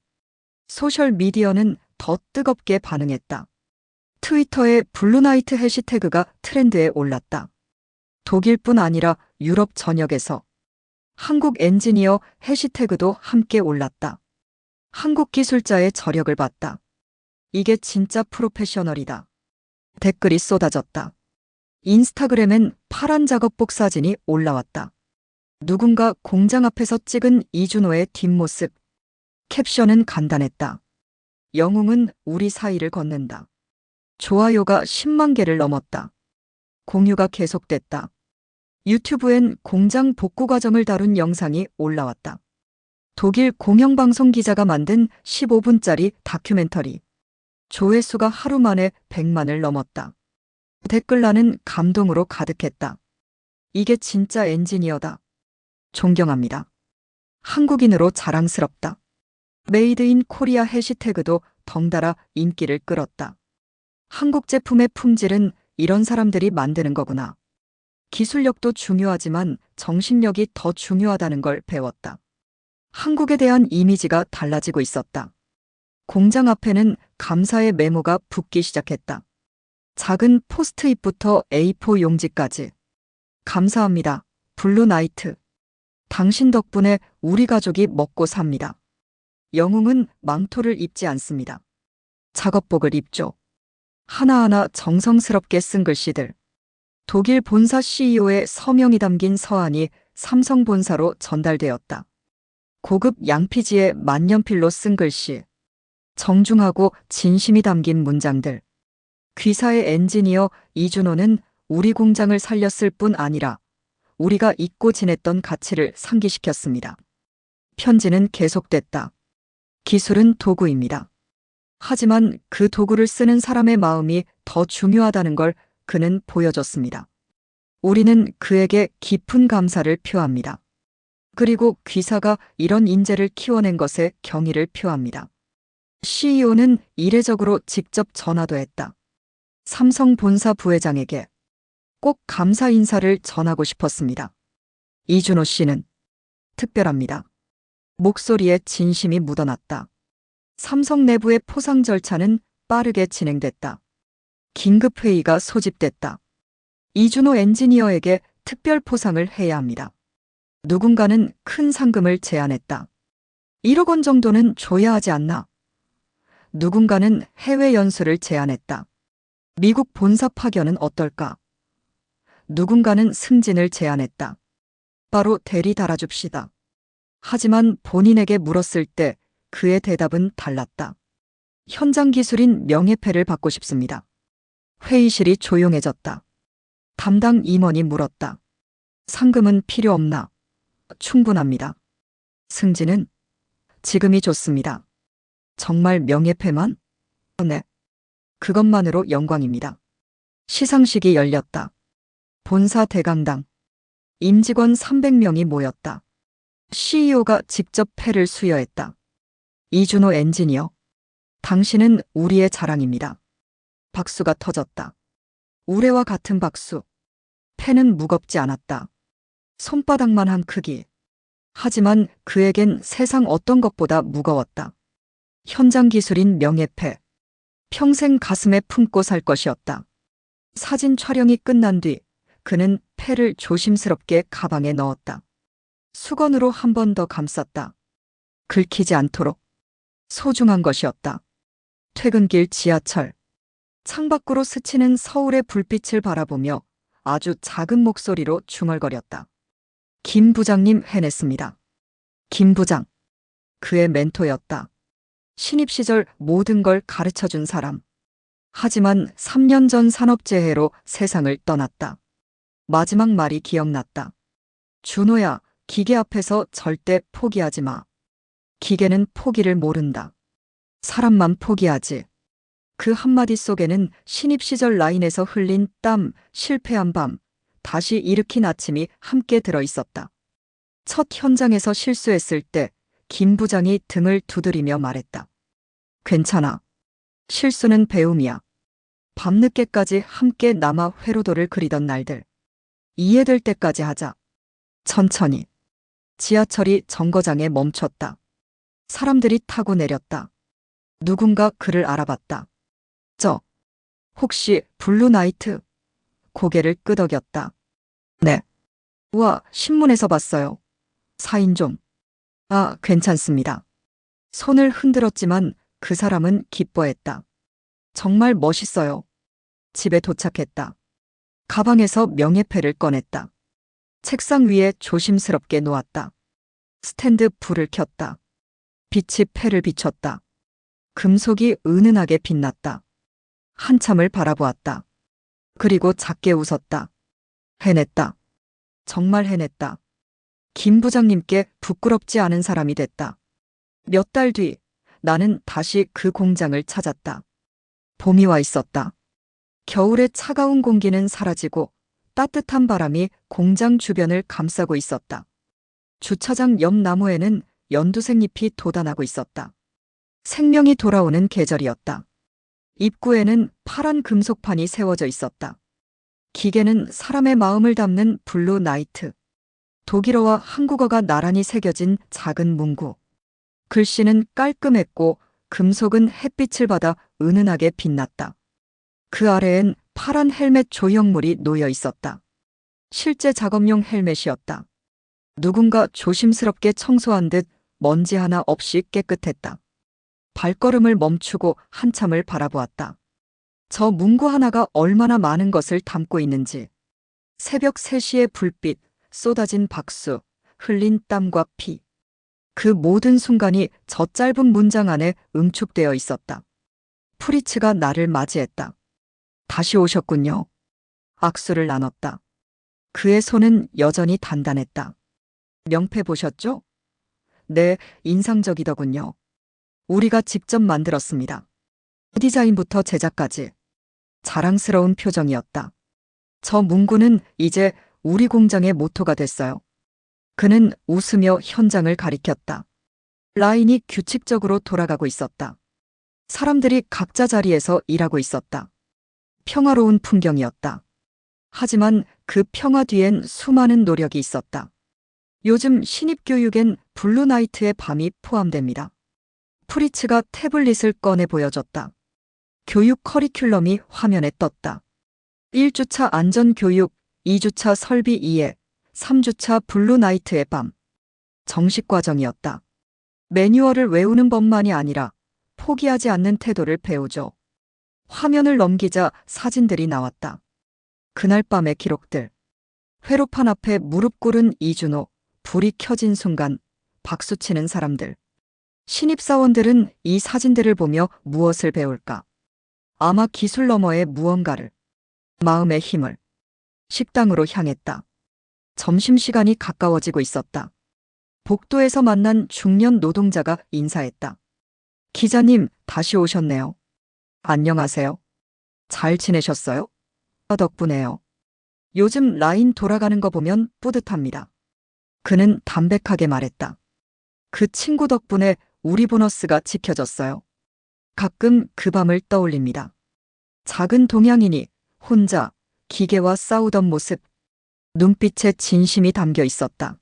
소셜미디어는 더 뜨겁게 반응했다. 트위터에 블루나이트 해시태그가 트렌드에 올랐다. 독일뿐 아니라 유럽 전역에서 한국 엔지니어 해시태그도 함께 올랐다. 한국 기술자의 저력을 봤다. 이게 진짜 프로페셔널이다. 댓글이 쏟아졌다. 인스타그램엔 파란 작업복 사진이 올라왔다. 누군가 공장 앞에서 찍은 이준호의 뒷모습. 캡션은 간단했다. 영웅은 우리 사이를 걷는다. 좋아요가 10만 개를 넘었다. 공유가 계속됐다. 유튜브엔 공장 복구 과정을 다룬 영상이 올라왔다. 독일 공영방송 기자가 만든 15분짜리 다큐멘터리. 조회수가 하루 만에 100만을 넘었다. 댓글란은 감동으로 가득했다. 이게 진짜 엔지니어다. 존경합니다. 한국인으로 자랑스럽다. 메이드 인 코리아 해시태그도 덩달아 인기를 끌었다. 한국 제품의 품질은 이런 사람들이 만드는 거구나. 기술력도 중요하지만 정신력이 더 중요하다는 걸 배웠다. 한국에 대한 이미지가 달라지고 있었다. 공장 앞에는 감사의 메모가 붙기 시작했다. 작은 포스트잇부터 A4 용지까지. 감사합니다. 블루나이트. 당신 덕분에 우리 가족이 먹고 삽니다. 영웅은 망토를 입지 않습니다. 작업복을 입죠. 하나하나 정성스럽게 쓴 글씨들. 독일 본사 CEO의 서명이 담긴 서한이 삼성 본사로 전달되었다. 고급 양피지에 만년필로 쓴 글씨. 정중하고 진심이 담긴 문장들. 귀사의 엔지니어 이준호는 우리 공장을 살렸을 뿐 아니라 우리가 잊고 지냈던 가치를 상기시켰습니다. 편지는 계속됐다. 기술은 도구입니다. 하지만 그 도구를 쓰는 사람의 마음이 더 중요하다는 걸 그는 보여줬습니다. 우리는 그에게 깊은 감사를 표합니다. 그리고 귀사가 이런 인재를 키워낸 것에 경의를 표합니다. CEO는 이례적으로 직접 전화도 했다. 삼성 본사 부회장에게 꼭 감사 인사를 전하고 싶었습니다. 이준호 씨는 특별합니다. 목소리에 진심이 묻어났다. 삼성 내부의 포상 절차는 빠르게 진행됐다. 긴급 회의가 소집됐다. 이준호 엔지니어에게 특별 포상을 해야 합니다. 누군가는 큰 상금을 제안했다. 1억 원 정도는 줘야 하지 않나? 누군가는 해외 연수를 제안했다. 미국 본사 파견은 어떨까? 누군가는 승진을 제안했다. 바로 대리 달아줍시다. 하지만 본인에게 물었을 때 그의 대답은 달랐다. 현장 기술인 명예패를 받고 싶습니다. 회의실이 조용해졌다. 담당 임원이 물었다. 상금은 필요 없나? 충분합니다. 승진은? 지금이 좋습니다. 정말 명예패만? 네. 그것만으로 영광입니다. 시상식이 열렸다. 본사 대강당. 임직원 300명이 모였다. CEO가 직접 패를 수여했다. 이준호 엔지니어. 당신은 우리의 자랑입니다. 박수가 터졌다. 우레와 같은 박수. 패는 무겁지 않았다. 손바닥만한 크기. 하지만 그에겐 세상 어떤 것보다 무거웠다. 현장 기술인 명예패. 평생 가슴에 품고 살 것이었다. 사진 촬영이 끝난 뒤 그는 패를 조심스럽게 가방에 넣었다. 수건으로 한 번 더 감쌌다. 긁히지 않도록. 소중한 것이었다. 퇴근길 지하철. 창밖으로 스치는 서울의 불빛을 바라보며 아주 작은 목소리로 중얼거렸다. 김 부장님 해냈습니다. 김 부장. 그의 멘토였다. 신입 시절 모든 걸 가르쳐 준 사람. 하지만 3년 전 산업재해로 세상을 떠났다. 마지막 말이 기억났다. 준호야, 기계 앞에서 절대 포기하지 마. 기계는 포기를 모른다. 사람만 포기하지. 그 한마디 속에는 신입 시절 라인에서 흘린 땀, 실패한 밤, 다시 일으킨 아침이 함께 들어 있었다. 첫 현장에서 실수했을 때 김 부장이 등을 두드리며 말했다. 괜찮아. 실수는 배움이야. 밤늦게까지 함께 남아 회로도를 그리던 날들. 이해될 때까지 하자. 천천히. 지하철이 정거장에 멈췄다. 사람들이 타고 내렸다. 누군가 그를 알아봤다. 혹시 블루나이트? 고개를 끄덕였다. 네. 우와, 신문에서 봤어요. 사인 좀. 아, 괜찮습니다. 손을 흔들었지만 그 사람은 기뻐했다. 정말 멋있어요. 집에 도착했다. 가방에서 명예패를 꺼냈다. 책상 위에 조심스럽게 놓았다. 스탠드 불을 켰다. 빛이 패를 비췄다. 금속이 은은하게 빛났다. 한참을 바라보았다. 그리고 작게 웃었다. 해냈다. 정말 해냈다. 김 부장님께 부끄럽지 않은 사람이 됐다. 몇 달 뒤 나는 다시 그 공장을 찾았다. 봄이 와 있었다. 겨울의 차가운 공기는 사라지고 따뜻한 바람이 공장 주변을 감싸고 있었다. 주차장 옆 나무에는 연두색잎이 돋아나고 있었다. 생명이 돌아오는 계절이었다. 입구에는 파란 금속판이 세워져 있었다. 기계는 사람의 마음을 담는 블루 나이트. 독일어와 한국어가 나란히 새겨진 작은 문구. 글씨는 깔끔했고 금속은 햇빛을 받아 은은하게 빛났다. 그 아래엔 파란 헬멧 조형물이 놓여 있었다. 실제 작업용 헬멧이었다. 누군가 조심스럽게 청소한 듯 먼지 하나 없이 깨끗했다. 발걸음을 멈추고 한참을 바라보았다. 저 문구 하나가 얼마나 많은 것을 담고 있는지. 새벽 3시의 불빛, 쏟아진 박수, 흘린 땀과 피. 그 모든 순간이 저 짧은 문장 안에 응축되어 있었다. 프리츠가 나를 맞이했다. 다시 오셨군요. 악수를 나눴다. 그의 손은 여전히 단단했다. 명패 보셨죠? 네, 인상적이더군요. 우리가 직접 만들었습니다. 디자인부터 제작까지. 자랑스러운 표정이었다. 저 문구는 이제 우리 공장의 모토가 됐어요. 그는 웃으며 현장을 가리켰다. 라인이 규칙적으로 돌아가고 있었다. 사람들이 각자 자리에서 일하고 있었다. 평화로운 풍경이었다. 하지만 그 평화 뒤엔 수많은 노력이 있었다. 요즘 신입교육엔 블루나이트의 밤이 포함됩니다. 프리츠가 태블릿을 꺼내 보여줬다. 교육 커리큘럼이 화면에 떴다. 1주차 안전교육, 2주차 설비 이해, 3주차 블루나이트의 밤. 정식 과정이었다. 매뉴얼을 외우는 법만이 아니라 포기하지 않는 태도를 배우죠. 화면을 넘기자 사진들이 나왔다. 그날 밤의 기록들. 회로판 앞에 무릎 꿇은 이준호, 불이 켜진 순간 박수치는 사람들. 신입사원들은 이 사진들을 보며 무엇을 배울까? 아마 기술 너머의 무언가를. 마음의 힘을. 식당으로 향했다. 점심시간이 가까워지고 있었다. 복도에서 만난 중년 노동자가 인사했다. 기자님, 다시 오셨네요. 안녕하세요. 잘 지내셨어요? 덕분에요. 요즘 라인 돌아가는 거 보면 뿌듯합니다. 그는 담백하게 말했다. 그 친구 덕분에 우리 보너스가 지켜졌어요. 가끔 그 밤을 떠올립니다. 작은 동양인이 혼자 기계와 싸우던 모습. 눈빛에 진심이 담겨 있었다.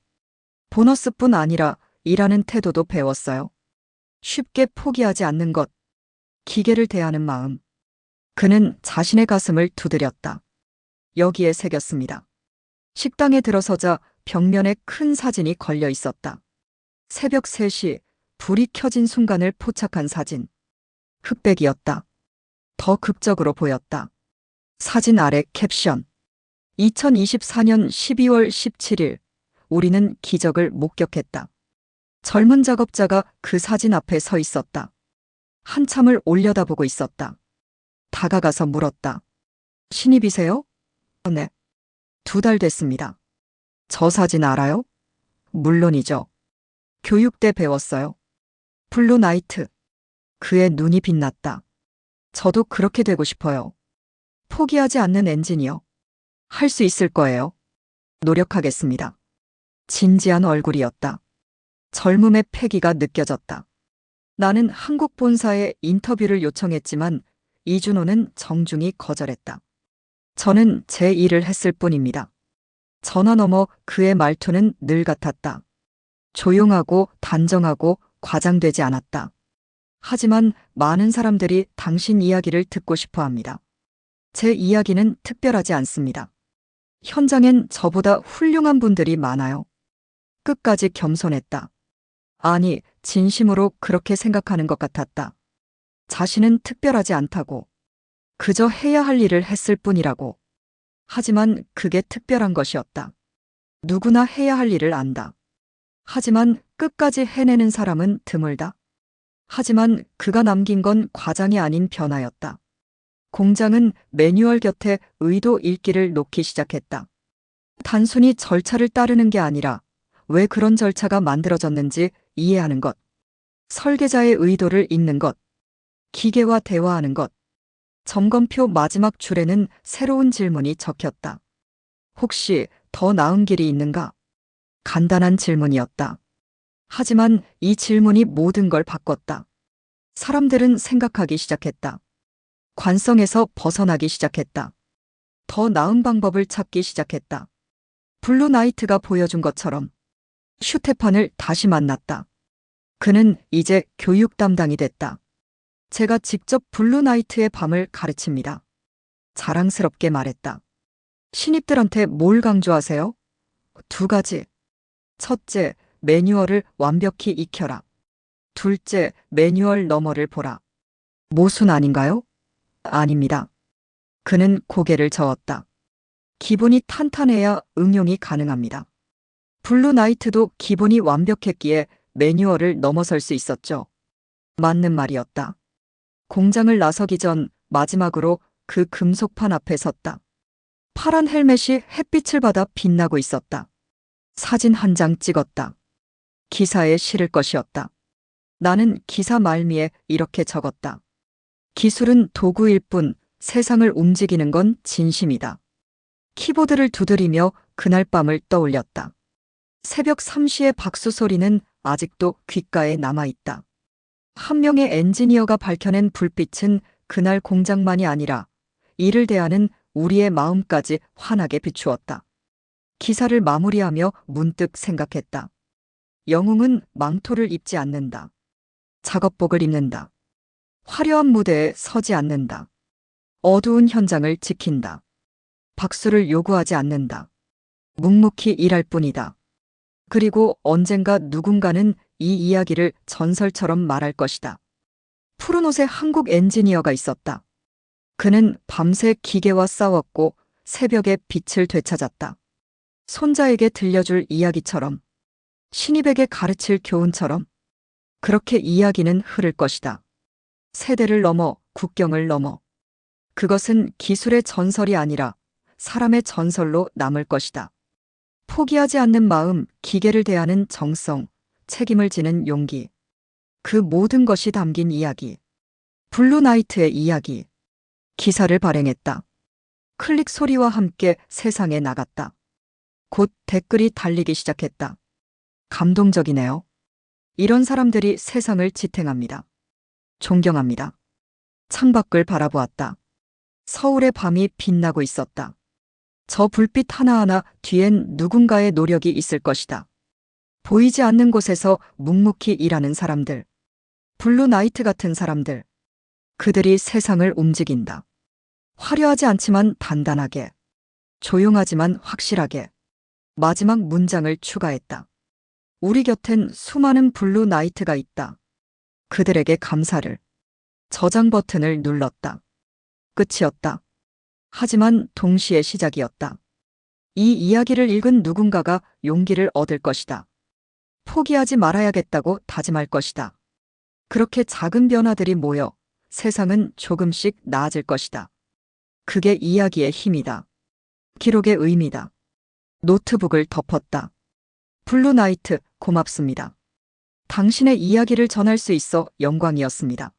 보너스뿐 아니라 일하는 태도도 배웠어요. 쉽게 포기하지 않는 것. 기계를 대하는 마음. 그는 자신의 가슴을 두드렸다. 여기에 새겼습니다. 식당에 들어서자 벽면에 큰 사진이 걸려 있었다. 새벽 3시 불이 켜진 순간을 포착한 사진. 흑백이었다. 더 극적으로 보였다. 사진 아래 캡션. 2024년 12월 17일, 우리는 기적을 목격했다. 젊은 작업자가 그 사진 앞에 서 있었다. 한참을 올려다보고 있었다. 다가가서 물었다. 신입이세요? 네. 2달 됐습니다. 저 사진 알아요? 물론이죠. 교육 때 배웠어요. 블루 나이트. 그의 눈이 빛났다. 저도 그렇게 되고 싶어요. 포기하지 않는 엔지니어. 할 수 있을 거예요. 노력하겠습니다. 진지한 얼굴이었다. 젊음의 패기가 느껴졌다. 나는 한국 본사에 인터뷰를 요청했지만 이준호는 정중히 거절했다. 저는 제 일을 했을 뿐입니다. 전화 너머 그의 말투는 늘 같았다. 조용하고 단정하고 과장되지 않았다. 하지만 많은 사람들이 당신 이야기를 듣고 싶어 합니다. 제 이야기는 특별하지 않습니다. 현장엔 저보다 훌륭한 분들이 많아요. 끝까지 겸손했다. 아니, 진심으로 그렇게 생각하는 것 같았다. 자신은 특별하지 않다고. 그저 해야 할 일을 했을 뿐이라고. 하지만 그게 특별한 것이었다. 누구나 해야 할 일을 안다. 하지만 끝까지 해내는 사람은 드물다. 하지만 그가 남긴 건 과장이 아닌 변화였다. 공장은 매뉴얼 곁에 의도 읽기를 놓기 시작했다. 단순히 절차를 따르는 게 아니라 왜 그런 절차가 만들어졌는지 이해하는 것. 설계자의 의도를 읽는 것. 기계와 대화하는 것. 점검표 마지막 줄에는 새로운 질문이 적혔다. 혹시 더 나은 길이 있는가? 간단한 질문이었다. 하지만 이 질문이 모든 걸 바꿨다. 사람들은 생각하기 시작했다. 관성에서 벗어나기 시작했다. 더 나은 방법을 찾기 시작했다. 블루 나이트가 보여준 것처럼 슈테판을 다시 만났다. 그는 이제 교육 담당이 됐다. 제가 직접 블루 나이트의 밤을 가르칩니다. 자랑스럽게 말했다. 신입들한테 뭘 강조하세요? 2가지. 첫째, 매뉴얼을 완벽히 익혀라. 둘째, 매뉴얼 너머를 보라. 모순 아닌가요? 아닙니다. 그는 고개를 저었다. 기본이 탄탄해야 응용이 가능합니다. 블루 나이트도 기본이 완벽했기에 매뉴얼을 넘어설 수 있었죠. 맞는 말이었다. 공장을 나서기 전 마지막으로 그 금속판 앞에 섰다. 파란 헬멧이 햇빛을 받아 빛나고 있었다. 사진 한 장 찍었다. 기사에 실을 것이었다. 나는 기사 말미에 이렇게 적었다. 기술은 도구일 뿐 세상을 움직이는 건 진심이다. 키보드를 두드리며 그날 밤을 떠올렸다. 새벽 3시의 박수 소리는 아직도 귓가에 남아있다. 한 명의 엔지니어가 밝혀낸 불빛은 그날 공장만이 아니라 이를 대하는 우리의 마음까지 환하게 비추었다. 기사를 마무리하며 문득 생각했다. 영웅은 망토를 입지 않는다. 작업복을 입는다. 화려한 무대에 서지 않는다. 어두운 현장을 지킨다. 박수를 요구하지 않는다. 묵묵히 일할 뿐이다. 그리고 언젠가 누군가는 이 이야기를 전설처럼 말할 것이다. 푸른 옷의 한국 엔지니어가 있었다. 그는 밤새 기계와 싸웠고 새벽에 빛을 되찾았다. 손자에게 들려줄 이야기처럼, 신입에게 가르칠 교훈처럼, 그렇게 이야기는 흐를 것이다. 세대를 넘어, 국경을 넘어. 그것은 기술의 전설이 아니라 사람의 전설로 남을 것이다. 포기하지 않는 마음, 기계를 대하는 정성, 책임을 지는 용기. 그 모든 것이 담긴 이야기. 블루 나이트의 이야기. 기사를 발행했다. 클릭 소리와 함께 세상에 나갔다. 곧 댓글이 달리기 시작했다. 감동적이네요. 이런 사람들이 세상을 지탱합니다. 존경합니다. 창밖을 바라보았다. 서울의 밤이 빛나고 있었다. 저 불빛 하나하나 뒤엔 누군가의 노력이 있을 것이다. 보이지 않는 곳에서 묵묵히 일하는 사람들. 블루 나이트 같은 사람들. 그들이 세상을 움직인다. 화려하지 않지만 단단하게. 조용하지만 확실하게. 마지막 문장을 추가했다. 우리 곁엔 수많은 블루 나이트가 있다. 그들에게 감사를. 저장 버튼을 눌렀다. 끝이었다. 하지만 동시에 시작이었다. 이 이야기를 읽은 누군가가 용기를 얻을 것이다. 포기하지 말아야겠다고 다짐할 것이다. 그렇게 작은 변화들이 모여 세상은 조금씩 나아질 것이다. 그게 이야기의 힘이다. 기록의 의미다. 노트북을 덮었다. 블루나이트, 고맙습니다. 당신의 이야기를 전할 수 있어 영광이었습니다.